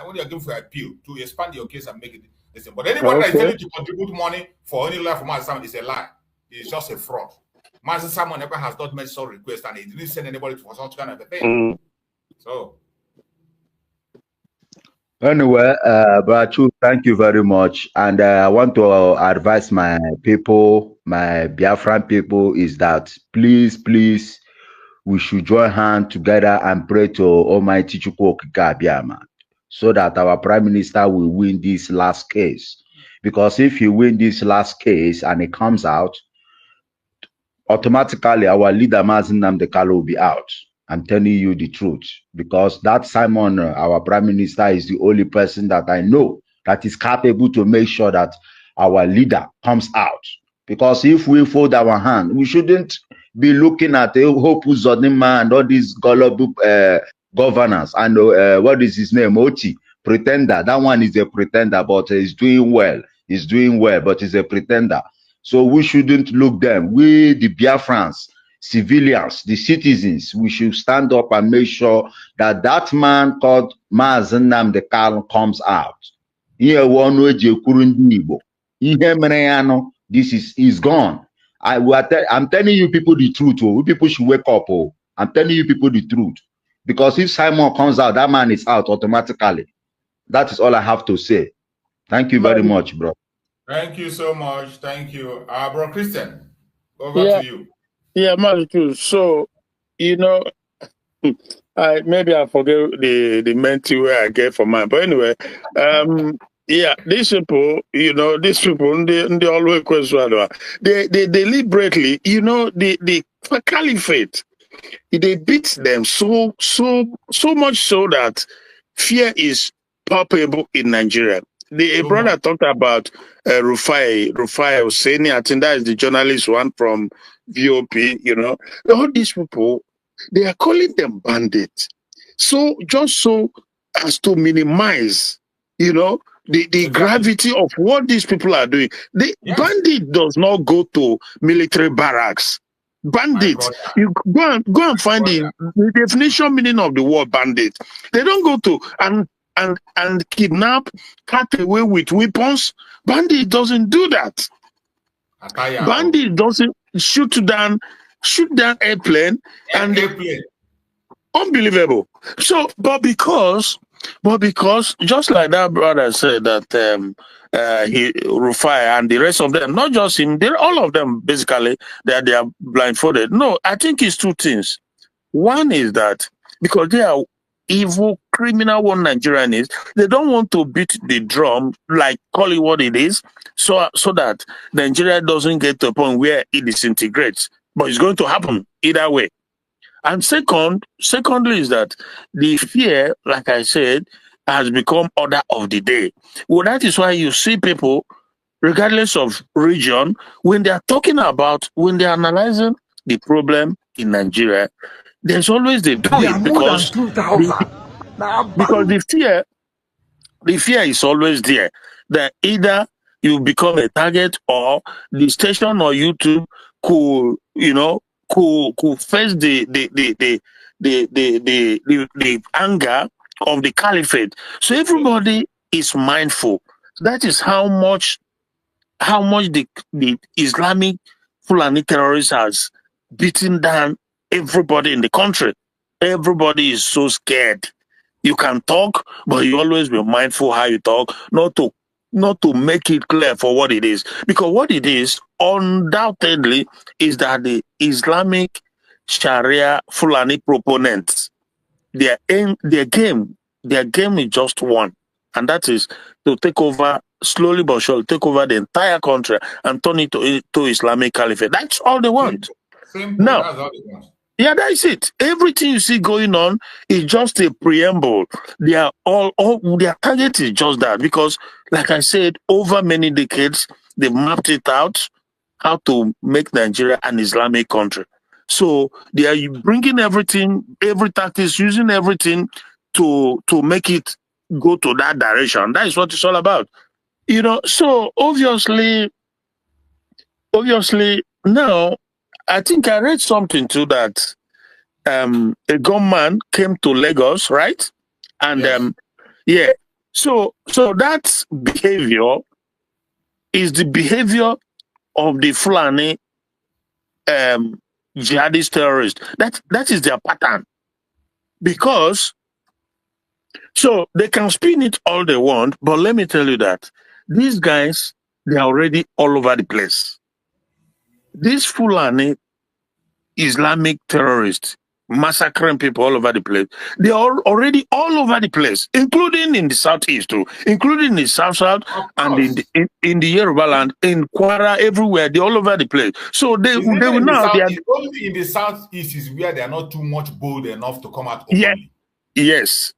[SPEAKER 1] when you're going for appeal to expand your case and make it listen. But anybody that is telling you to contribute money for any lawyer from Master Simon is a lie. It's just a fraud. Master Simon never has not made such request and he didn't send anybody for such kind of a thing. So.
[SPEAKER 4] Anyway, Brachu, thank you very much. And I want to advise my people, my Biafran people, is that please, we should join hands together and pray to Almighty Chukwu Okike Abiama so that our Prime Minister will win this last case. Because if he wins this last case and it comes out, automatically our leader Mazi Nnamdi Kanu will be out. I'm telling you the truth, because that Simon, our Prime Minister, is the only person that I know that is capable to make sure that our leader comes out. Because if we fold our hand, we shouldn't be looking at Hope Uzodinma and all these gullible governors and what is his name, Oti, pretender. That one is a pretender, but he's doing well. He's doing well, but he's a pretender. So we shouldn't look them. We, the Biafrans, civilians, the citizens, we should stand up and make sure that that man called Mazi Nnamdi Kanu comes out. This is gone. I'm telling you people the truth. Oh. People should wake up. Oh. I'm telling you people the truth. Because if Simon comes out, that man is out automatically. That is all I have to say. Thank you very much, bro.
[SPEAKER 1] Thank you so much. Thank you. Bro Christian, over to you.
[SPEAKER 5] Yeah, Mazichus. So, maybe I forget the mentee where I get for mine. But anyway, these people, they always question. They deliberately, the caliphate, they beat them so much so that fear is palpable in Nigeria. A
[SPEAKER 1] So
[SPEAKER 5] brother
[SPEAKER 1] much.
[SPEAKER 5] talked about Rufai Hosseini. I think that is the journalist one from VOP. You know, all these people, they are calling them bandits. So just so as to minimize, you know, the
[SPEAKER 1] Exactly.
[SPEAKER 5] gravity of what these people are doing. The
[SPEAKER 1] Yes.
[SPEAKER 5] bandit does not go to military barracks.
[SPEAKER 1] My
[SPEAKER 5] Bandits,
[SPEAKER 1] brother.
[SPEAKER 5] you go and find
[SPEAKER 1] Brother.
[SPEAKER 5] the definition meaning of the word bandit. They don't go to and kidnap, cut away with weapons. Bandit doesn't do that.
[SPEAKER 1] Ataya.
[SPEAKER 5] Bandit doesn't shoot down airplane and
[SPEAKER 1] Airplane.
[SPEAKER 5] unbelievable. So, but because just like that brother said that he Rufai and the rest of them, not just him, they all of them basically they are blindfolded. No, I think it's two things. One is that because they are evil, criminal, one Nigerian is, they don't want to beat the drum, like call it what it is, so that Nigeria doesn't get to a point where it disintegrates. But it's going to happen either way. And secondly is that the fear, like I said, has become order of the day. Well, that is why you see people, regardless of region, when they are talking about, when they are analyzing the problem in Nigeria, there's always they do
[SPEAKER 6] There are
[SPEAKER 5] it
[SPEAKER 6] more than
[SPEAKER 5] because
[SPEAKER 6] 2,000.
[SPEAKER 5] the fear is always there that either you become a target or the station or YouTube could face the anger of the caliphate. So everybody is mindful. That is how much the Islamic Fulani terrorists has beaten down everybody in the country. Everybody is so scared. You can talk, but you always be mindful how you talk, not to make it clear for what it is. Because what it is, undoubtedly, is that the Islamic Sharia Fulani proponents, their game is just one, and that is to take over slowly but surely, take over the entire country and turn it to Islamic Caliphate. That's all they want.
[SPEAKER 1] Simple.
[SPEAKER 5] Now,
[SPEAKER 1] That's all they want.
[SPEAKER 5] yeah, that's it. Everything you see going on is just a preamble. They are all their target is just that because, like I said, over many decades they've mapped it out how to make Nigeria an Islamic country. So they are bringing everything, every tactics, using everything to make it go to that direction. That is what it's all about. You know. So obviously now, I think I read something too that a gunman came to Lagos, right? And
[SPEAKER 1] Yes.
[SPEAKER 5] yeah, so that behavior is the behavior of the Fulani jihadist terrorists. That is their pattern. Because so they can spin it all they want, but let me tell you that these guys, they are already all over the place. These Fulani Islamic terrorists massacring people all over the place. They are already all over the place, including in the southeast too, including in the south
[SPEAKER 1] Of
[SPEAKER 5] and
[SPEAKER 1] course.
[SPEAKER 5] in the Yoruba land, in Kwara, everywhere. They're all over the place. So they
[SPEAKER 1] It's
[SPEAKER 5] will
[SPEAKER 1] even in the
[SPEAKER 5] now. They are
[SPEAKER 1] southeast. Only in the southeast is where they are not too much bold enough to come out
[SPEAKER 5] yeah,
[SPEAKER 1] openly.
[SPEAKER 5] yes.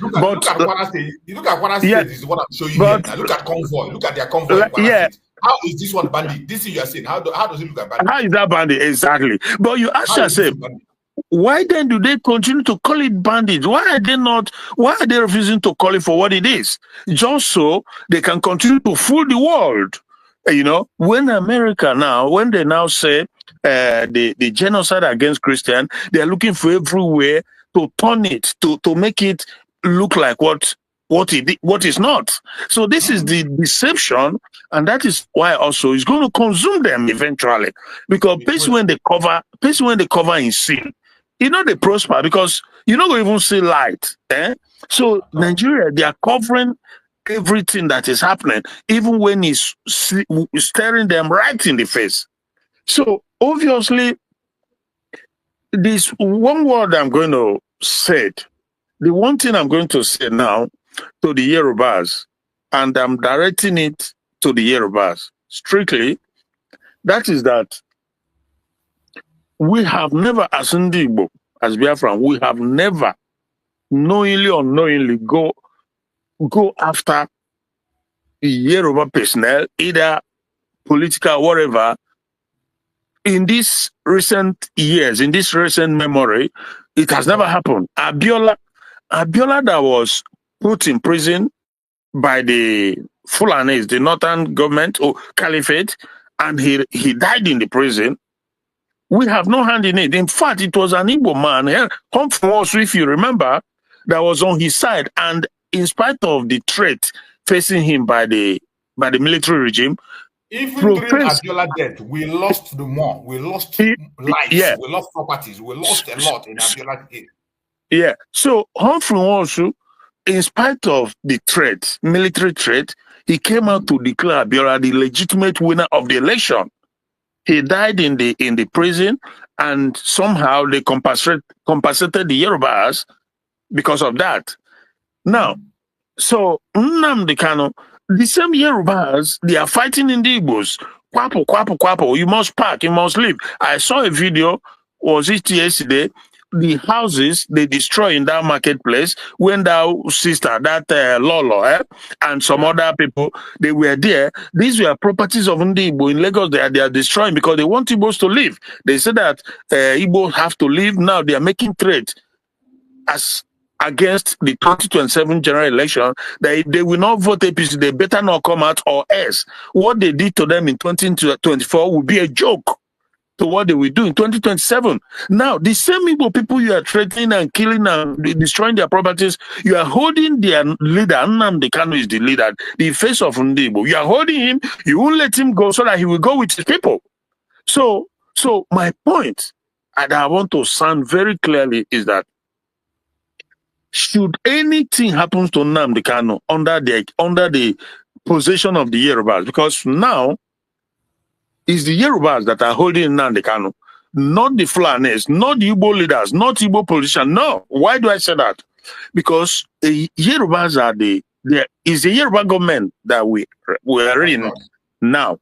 [SPEAKER 1] Look
[SPEAKER 5] But
[SPEAKER 1] at Kwara State. Look at Kwara
[SPEAKER 5] yeah,
[SPEAKER 1] State is what I'm showing here.
[SPEAKER 5] but
[SPEAKER 1] Now look at convoy. Look at their convoy in Kwara
[SPEAKER 5] yeah.
[SPEAKER 1] State. How is this one bandit? This is you are saying. How does it look at bandit?
[SPEAKER 5] How is that bandit exactly? But you ask
[SPEAKER 1] How is this
[SPEAKER 5] yourself,
[SPEAKER 1] bandit?
[SPEAKER 5] why then do they continue to call it bandits? Why are they refusing to call it for what it is? Just so they can continue to fool the world. You know, when they now say the genocide against Christian, they are looking for everywhere to turn it, to make it look like what is not. So this is the deception, and that is why also it's going to consume them eventually. Because basically when they cover in sin, they prosper because you don't even see light. So Nigeria, they are covering everything that is happening, even when it's staring them right in the face. So obviously, this one word I'm going to say, the one thing I'm going to say now to the Yorubas, and I'm directing it to the Yorubas strictly, that is that we have never, as Ndigbo, as Biafran, we have never knowingly or unknowingly go go after the Yoruba personnel, either political, whatever. In these recent years, in this recent memory, it has never happened. Abiola that was put in prison by the Fulanis, the northern government or caliphate, and he died in the prison. We have no hand in it. In fact, it was an Igbo man, come from us, if you remember, that was on his side. And in spite of the threat facing him by the military regime,
[SPEAKER 1] even during Abiola's death, we lost the more. We lost lives.
[SPEAKER 5] Yeah.
[SPEAKER 1] We lost properties. We lost a lot in Abiola's case.
[SPEAKER 5] Yeah. So Humphrey Nwosu, in spite of the threat, military threat, he came out to declare Abiola the legitimate winner of the election. He died in the prison, and somehow they compensated the Yorubas because of that. Now, so Nnamdi Kanu, the same Yorubas, they are fighting in the Igbos. Kwapo, kwapo, kwapo. You must pack, you must leave. I saw a video, was it yesterday? The houses they destroy in that marketplace when that sister, that Lolo, and some other people, they were there. These were properties of Igbo in Lagos. They are destroying because they want Igbos to leave. They said that Igbos have to leave. Now they are making threats as against the 2027 general election, that if they will not vote APC, they better not come out, or else what they did to them in 2024 will be a joke to what they will do in 2027. Now, the same Igbo people you are threatening and killing and destroying their properties, you are holding their leader. Nnamdi Kanu is the leader, the face of Igbo. You are holding him, you won't let him go so that he will go with his people. So my point, and I want to sound very clearly, is that should anything happen to Nnamdi Kanu under the possession of the Yorubas, because now it's the Yorubas that are holding Nnamdi Kanu, not the Fulanis, not the Igbo leaders, not Igbo politicians. No. Why do I say that? Because the Yorubas is the Yoruba government that we are in now.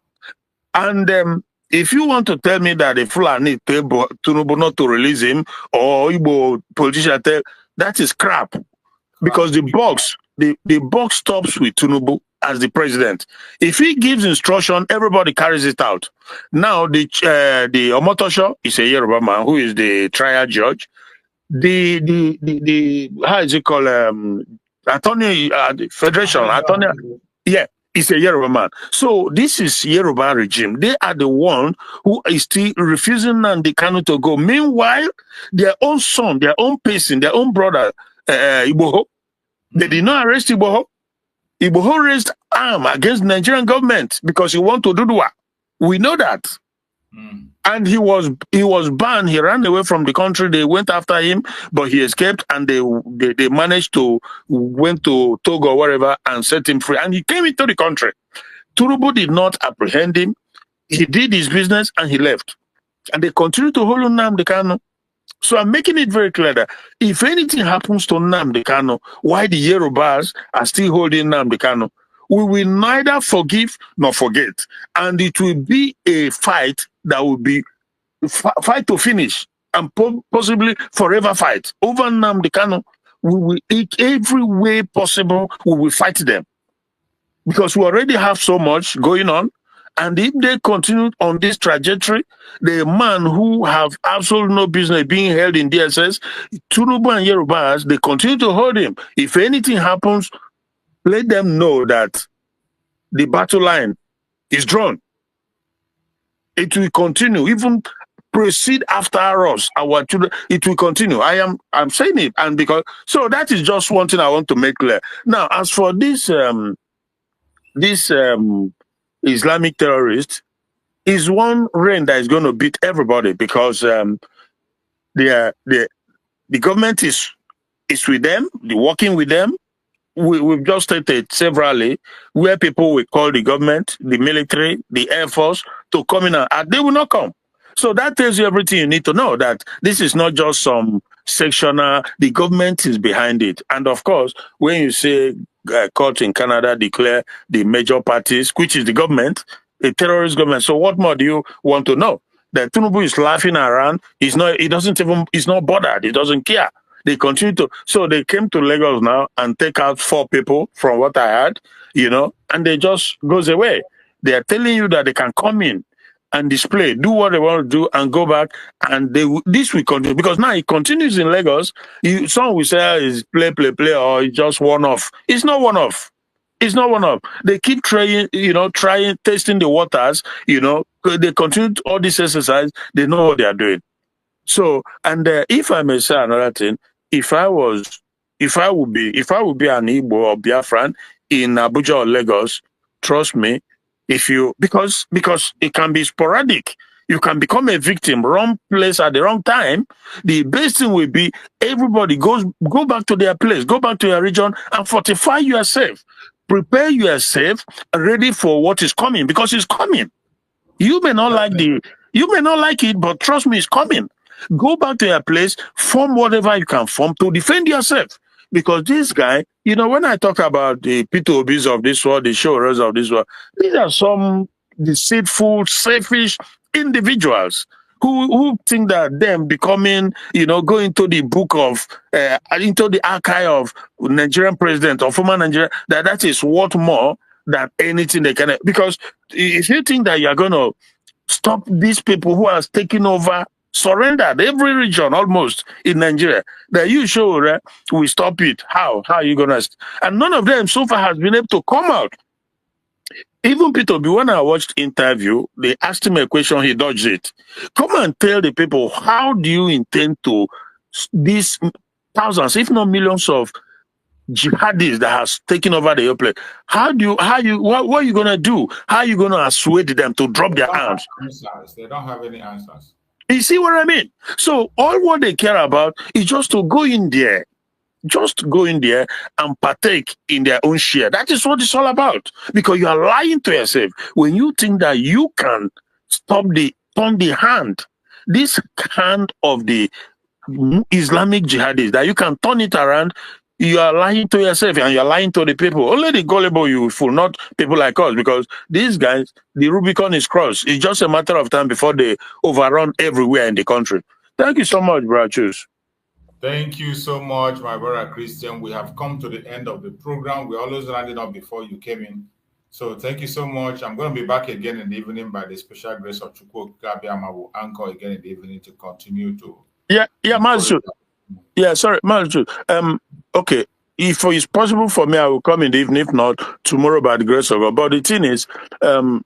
[SPEAKER 5] And if you want to tell me that the Fulani tell Tinubu not to release him, or Igbo politician tell, that is crap. Because the box stops with Tinubu as the president. If he gives instruction, everybody carries it out. Now the Omotosho is a Yoruba man who is the trial judge. The how is it called? Attorney the Federation attorney. Yeah, is a Yoruba man. So this is Yoruba regime. They are the one who is still refusing Nnamdi Kanu to go. Meanwhile, their own son, their own person, their own brother, Igboho, they did not arrest Igboho. Igboho raised arm against the Nigerian government because he wanted to do what? We know that. And he was banned. He ran away from the country. They went after him, but he escaped, and they managed to went to Togo or wherever and set him free. And he came into the country. Tinubu did not apprehend him. He did his business and he left. And they continued to hold on Nnamdi Kanu. So I'm making it very clear that if anything happens to Nnamdi Kanu, why the Yorubas are still holding Nnamdi Kanu, we will neither forgive nor forget. And it will be a fight that will be fight to finish, and possibly forever fight. Over Nnamdi Kanu, we will, in every way possible, we will fight them. Because we already have so much going on. And if they continue on this trajectory, the man who have absolutely no business being held in DSS, Tinubu and Yorubas, they continue to hold him. If anything happens, let them know that the battle line is drawn. It will continue, even proceed after us, our children, it will continue. I'm saying it, and because so that is just one thing I want to make clear. Now, as for this Islamic terrorist, is one reign that is going to beat everybody, because the government is with them, working with them. We've just stated severally where people will call the government, the military, the Air Force to come in, and they will not come. So that tells you everything you need to know, that this is not just some sectional, the government is behind it. And of course, when you say court in Canada declare the major parties, which is the government, a terrorist government, so what more do you want to know? That Tinubu is laughing around, he's not bothered, he doesn't care. They continue to. So they came to Lagos now and take out 4 people from what I had, and they just goes away. They are telling you that they can come in and display, do what they want to do, and go back, and this will continue because now it continues in Lagos. Some will say is play, or it's just one off. It's not one off. It's not one off. They keep trying, testing the waters. They continue all this exercise. They know what they are doing. So, and if I may say another thing, if I would be an Igbo or Biafran in Abuja or Lagos, trust me, because it can be sporadic. You can become a victim, wrong place at the wrong time. The best thing will be everybody go back to their place, go back to your region and fortify yourself. Prepare yourself ready for what is coming because it's coming. You may not like it, but trust me, it's coming. Go back to your place, form whatever you can form to defend yourself. Because this guy, when I talk about the P2Bs of this world, the showers of this world, these are some deceitful, selfish individuals who think that them becoming, go into the book of, into the archive of Nigerian president or former Nigeria, that is worth more than anything they can. Because if you think that you're going to stop these people who are taking over, surrendered every region almost in Nigeria, that you show we stop it. How are you going to? And none of them so far has been able to come out. Even Peter B, when I watched interview, they asked him a question, he dodged it. Come and tell the people, how do you intend to these thousands, if not millions of jihadis that has taken over the place? What are you gonna do? How are you gonna assuade them to drop their arms?
[SPEAKER 1] They don't have any answers.
[SPEAKER 5] You see what I mean? So all what they care about is just to go in there. Just go in there and partake in their own share. That is what it's all about. Because you are lying to yourself when you think that you can turn the hand, this hand of the Islamic jihadists, that you can turn it around. You are lying to yourself and you are lying to the people. Only the gullible you fool, not people like us, because these guys, the Rubicon is crossed. It's just a matter of time before they overrun everywhere in the country. Thank you so much, Brother Chus.
[SPEAKER 1] Thank you so much, my brother Christian. We have come to the end of the program. We always rounded up before you came in. So thank you so much. I'm going to be back again in the evening by the special grace of Chukwu Gabiama. Will anchor again in the evening to continue to...
[SPEAKER 5] Mazu. Yeah, sorry, Mazu. Okay, if it's possible for me, I will come in the evening. If not, tomorrow by the grace of God. But the thing is,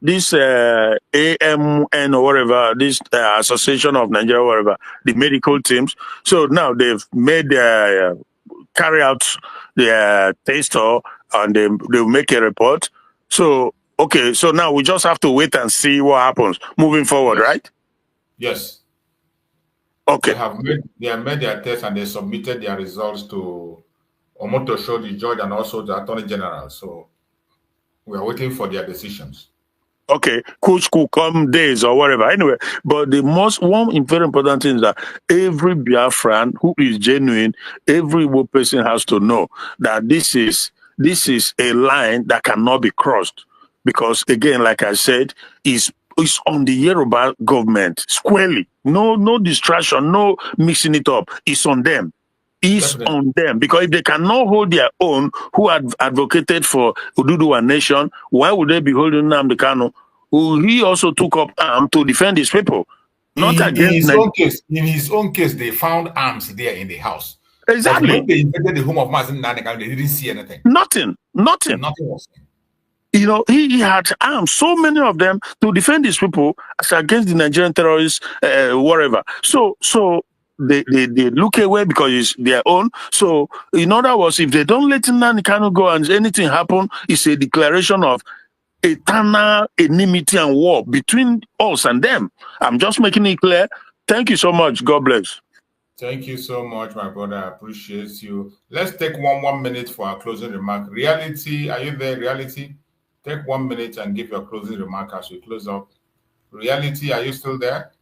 [SPEAKER 5] this AMN or whatever, this Association of Nigeria, whatever, the medical teams. So now they've made carry out their taster and they'll make a report. So okay, so now we just have to wait and see what happens moving forward, right?
[SPEAKER 1] Yes.
[SPEAKER 5] Okay.
[SPEAKER 1] They have made their test and they submitted their results to Omotosho, the judge, and also the Attorney General. So we are waiting for their decisions.
[SPEAKER 5] Okay, which could come days or whatever. Anyway, but the one very important thing is that every Biafran who is genuine, every person has to know that this is a line that cannot be crossed. Because again, like I said, is on the Yoruba government squarely. No distraction, no mixing it up. It's on them. It's Definitely. On them. Because if they cannot hold their own, who advocated for Ududuwa nation, why would they be holding Nnamdi Kanu, who he also took up arms to defend his people? Not against
[SPEAKER 1] in his own case, they found arms there in the house.
[SPEAKER 5] Exactly.
[SPEAKER 1] But when they invaded the home of Mazi Nnamdi Kanu, they didn't see anything.
[SPEAKER 5] Nothing.
[SPEAKER 1] Nothing was seen.
[SPEAKER 5] He had arms, so many of them, to defend his people against the Nigerian terrorists, whatever. So they look away because it's their own. So in other words, if they don't let Nnamdi Kanu go and anything happen, it's a declaration of eternal enmity and war between us and them. I'm just making it clear. Thank you so much. God bless.
[SPEAKER 1] Thank you so much, my brother. I appreciate you. Let's take one minute for our closing remark. Reality, are you there? Reality? Take 1 minute and give your closing remark as we close up. Reality, are you still there?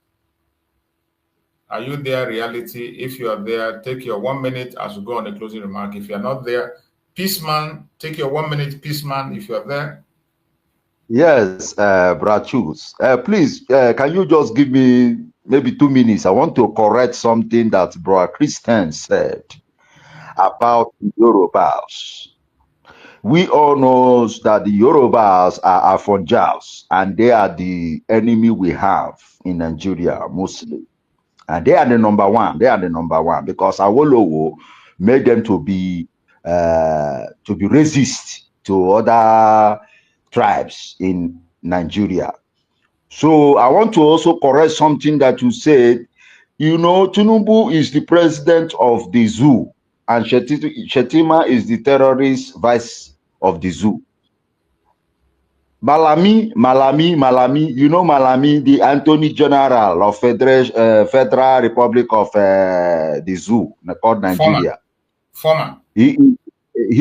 [SPEAKER 1] Are you there, Reality? If you are there, take your 1 minute as we go on the closing remark. If you are not there, Peaceman, take your 1 minute, Peaceman, if you are there.
[SPEAKER 4] Yes, Brachus. Please, can you just give me maybe 2 minutes. I want to correct something that Brother Christian said about the Yorubas. We all know that the Yorubas are Afonjals, and they are the enemy we have in Nigeria mostly. And they are the number one. They are the number one because Awolowo made them to be resist to other tribes in Nigeria. So I want to also correct something that you said. You know, Tinubu is the president of the zoo, and Shetima is the terrorist vice of the zoo. Malami, you know Malami, the Attorney General of Federal Republic of the zoo called Nigeria.
[SPEAKER 1] Former.
[SPEAKER 4] He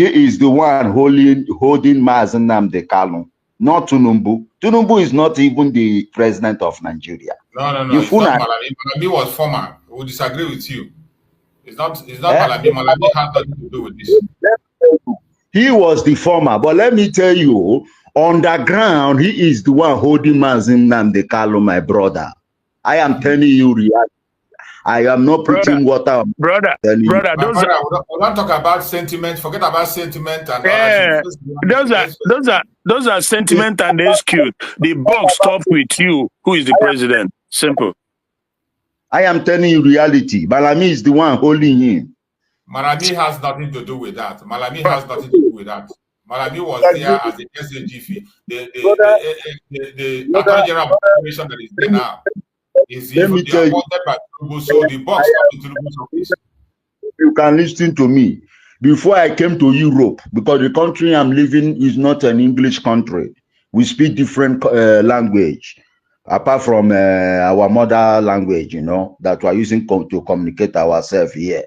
[SPEAKER 4] is the one holding Mazen Nnamdi Kanu, not Tinubu. Tinubu is not even the president of Nigeria.
[SPEAKER 1] No. It's not Malami. Malami was former. We disagree with you. It's not Malami. Malami has nothing to do with this.
[SPEAKER 4] He was the former, but let me tell you, underground, he is the one holding Mazen Nnamdi Kanu, my brother. I am telling you reality. I am not putting water.
[SPEAKER 5] Brother,
[SPEAKER 1] we don't talk about sentiment. Forget about sentiment and
[SPEAKER 5] those are sentiment and excuse. The buck stops with you. Who is the president? Simple.
[SPEAKER 4] I am telling you reality. Malami is the one holding him.
[SPEAKER 1] Malami has nothing to do with that. Malami has nothing to do with that. Malami was there as the SAGF, the Attorney General of the Commission that is there now. Is even appointed by Tinubu, so the box comes to Tinubu's office.
[SPEAKER 4] You can listen to me. Before I came to Europe, because the country I'm living is not an English country. We speak different language, apart from our mother language, you know, that we're using to communicate ourselves here.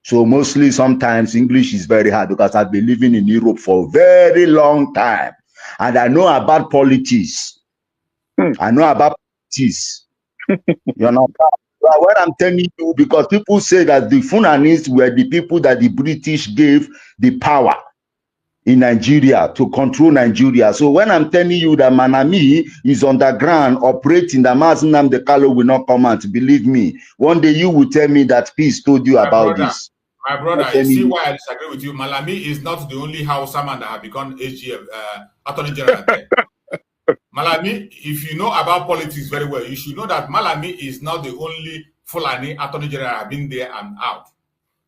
[SPEAKER 4] So mostly sometimes English is very hard because I've been living in Europe for a very long time. And I know about politics. I know about politics. You know, what I'm telling you, because people say that the Funanis were the people that the British gave the power in Nigeria to control Nigeria. So when I'm telling you that Manami is underground operating, the Mazen Nnamdi Kanu will not come out. Believe me, one day you will tell me that Peace told you about this.
[SPEAKER 1] My brother, you see why I disagree with you. Malami is not the only Hausa man that have become HGF, Attorney General there. Malami, if you know about politics very well, you should know that Malami is not the only Fulani Attorney General have been there and out.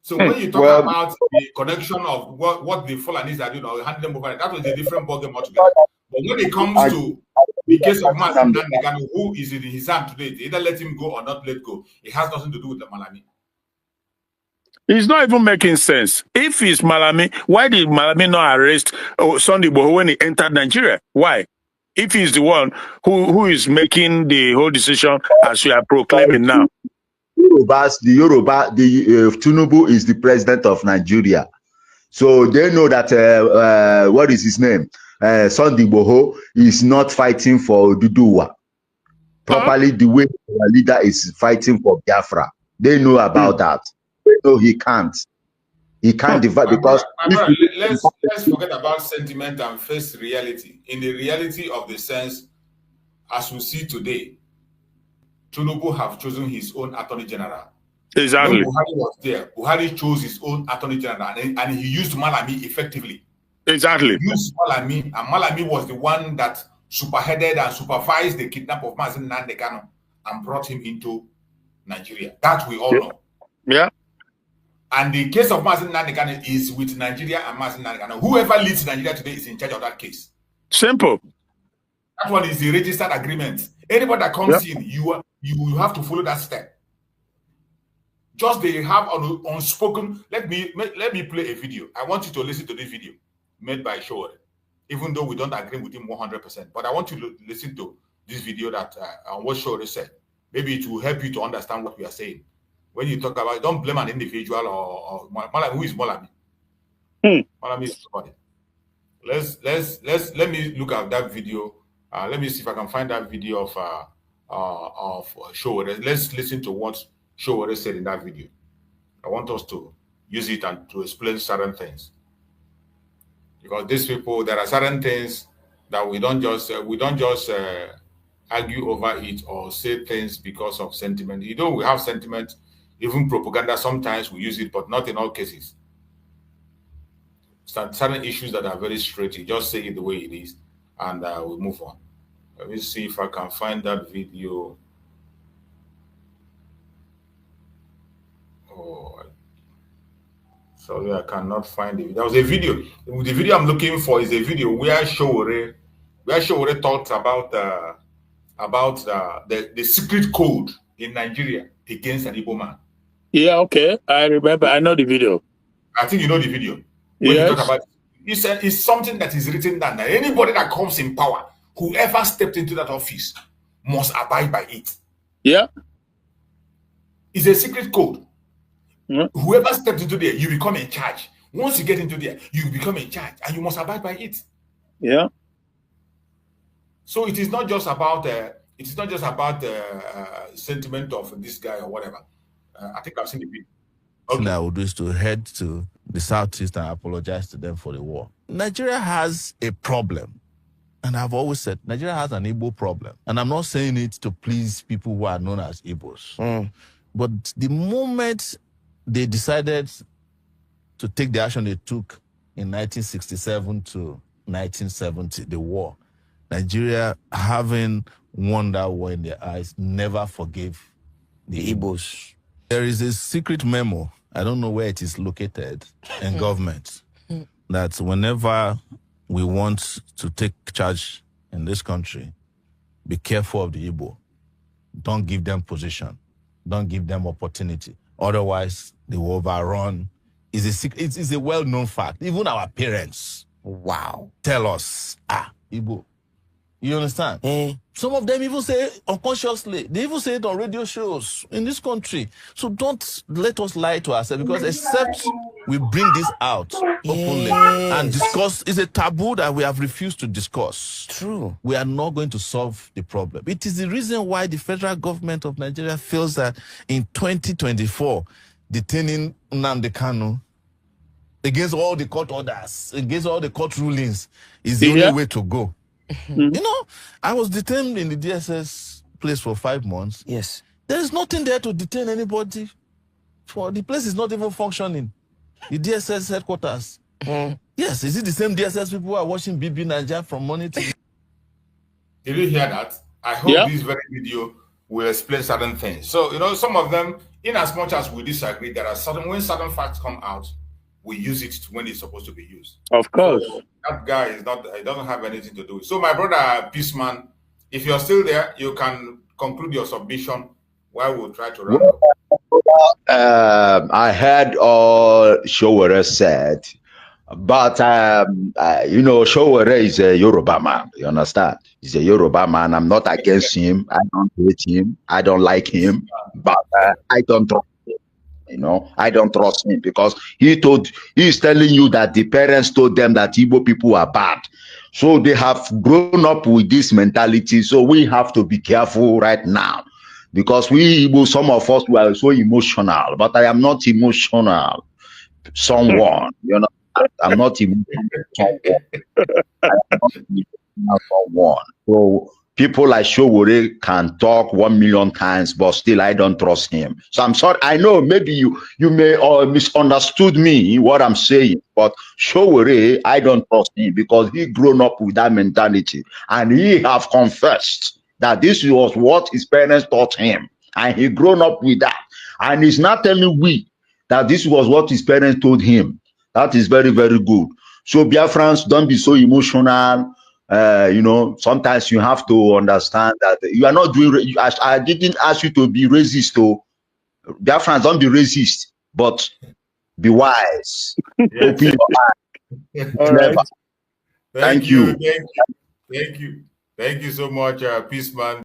[SPEAKER 1] So when you talk about the connection of what the Fulanis are doing or handing them over, that was a different ballgame altogether. But when it comes to the case of Mazen Nnamdi Kanu, who is in his hand today, they either let him go or not let go. It has nothing to do with the Malami.
[SPEAKER 5] It's not even making sense. If it's Malami, why did Malami not arrest Sunday Igboho when he entered Nigeria? Why? If he's the one who is making the whole decision as you are proclaiming now.
[SPEAKER 4] Tinubu is the president of Nigeria. So they know that, what is his name? Sunday Igboho is not fighting for Oduduwa. Properly the way our leader is fighting for Biafra. They know about that. They know he can't. He can't divide because
[SPEAKER 1] let's forget about sentiment and face reality. In the reality of the sense, as we see today, Tinubu have chosen his own Attorney General.
[SPEAKER 5] Exactly.
[SPEAKER 1] When Buhari was there, Buhari chose his own Attorney General and he used Malami effectively.
[SPEAKER 5] Exactly.
[SPEAKER 1] He used Malami, and Malami was the one that superheaded and supervised the kidnap of Mazen Nnamdi Kanu and brought him into Nigeria. That we all know.
[SPEAKER 5] Yeah.
[SPEAKER 1] And the case of Mazen Nnamdi Kanu is with Nigeria and Mazen Nnamdi Kanu. Whoever leads Nigeria today is in charge of that case.
[SPEAKER 5] Simple.
[SPEAKER 1] That one is the registered agreement. Anybody that comes in, you have to follow that step. Just they have unspoken. Let me play a video. I want you to listen to this video made by Shore, even though we don't agree with him 100%. But I want you to listen to this video that what Shore said. Maybe it will help you to understand what we are saying. When you talk about, don't blame an individual or Malami. Who is Malami? Malami is somebody. Let me look at that video. Let me see if I can find that video of Shore. Let's listen to what Shore said in that video. I want us to use it and to explain certain things, because these people, there are certain things that we don't just argue over it or say things because of sentiment. You know, we have sentiment, even propaganda. Sometimes we use it, but not in all cases. Certain issues that are very straight, you just say it the way it is, and we move on. Let me see if I can find that video. Oh, sorry, I cannot find it. There was a video. The video I'm looking for is a video where Showore talks about the secret code in Nigeria against an Igbo man.
[SPEAKER 5] Yeah, okay. I remember. I know the video.
[SPEAKER 1] I think you know the video. When
[SPEAKER 5] Yes.
[SPEAKER 1] you talk about it's something that is written down that anybody that comes in power, whoever stepped into that office, must abide by it.
[SPEAKER 5] Yeah.
[SPEAKER 1] It's a secret code.
[SPEAKER 5] Yeah.
[SPEAKER 1] Whoever stepped into there, you become in charge. Once you get into there, you become in charge, and you must abide by it.
[SPEAKER 5] Yeah.
[SPEAKER 1] So it is not just about sentiment of this guy or whatever. I think I've seen the video.
[SPEAKER 6] Okay. I would do is to head to the Southeast and apologize to them for the war. Nigeria has a problem. And I've always said, Nigeria has an Igbo problem. And I'm not saying it to please people who are known as Igbos. But the moment they decided to take the action they took in 1967 to 1970, the war, Nigeria, having won that war in their eyes, never forgave the Igbos. There is a secret memo, I don't know where it is located, in government, that whenever we want to take charge in this country, be careful of the Igbo. Don't give them position. Don't give them opportunity. Otherwise, they will overrun. It's a well-known fact. Even our parents, tell us, Igbo. You understand? Some of them even say unconsciously. They even say it on radio shows in this country. So don't let us lie to ourselves, because except we bring this out openly and discuss, it's a taboo that we have refused to discuss. True. We are not going to solve the problem. It is the reason why the federal government of Nigeria feels that in 2024, detaining Nnamdi Kanu against all the court orders, against all the court rulings, is the only way to go. You know, I was detained in the DSS place for 5 months. Yes. There is nothing there to detain anybody. The place is not even functioning. The DSS headquarters. Yes, is it the same DSS people who are watching BB Nigeria from morning to...
[SPEAKER 1] Did you hear that? I hope this very video will explain certain things. So, you know, some of them, in as much as we disagree, there are when certain facts come out, we use it when it's supposed to be used.
[SPEAKER 5] Of course.
[SPEAKER 1] So that guy is not, it doesn't have anything to do. So my brother, Peaceman, if you're still there, you can conclude your submission while we'll try to wrap up.
[SPEAKER 4] I heard all Showore said, but, you know, Showore is a Yoruba man, you understand? He's a Yoruba man. I'm not against him. I don't hate him. I don't like him, but I don't trust him. You know, I don't trust him because he's telling you that the parents told them that Igbo people are bad. So they have grown up with this mentality. So we have to be careful right now because we Igbo, some of us were so emotional, but I am not emotional. Someone, you know, I'm not emotional. Someone. So people like Showore can talk 1 million times, but still I don't trust him. So I'm sorry. I know maybe you may misunderstood me what I'm saying, but Showore, I don't trust him because he grown up with that mentality and he have confessed that this was what his parents taught him, and he grown up with that. And he's not telling we that this was what his parents told him. That is very, very good. So Biafrans, don't be so emotional. You know, sometimes you have to understand that you are not doing. I didn't ask you to be racist. So Biafrans, don't be racist, but be wise.
[SPEAKER 1] Yes.
[SPEAKER 4] Open your eyes.
[SPEAKER 1] All right.
[SPEAKER 4] Thank you.
[SPEAKER 1] Thank you so much, Peaceman.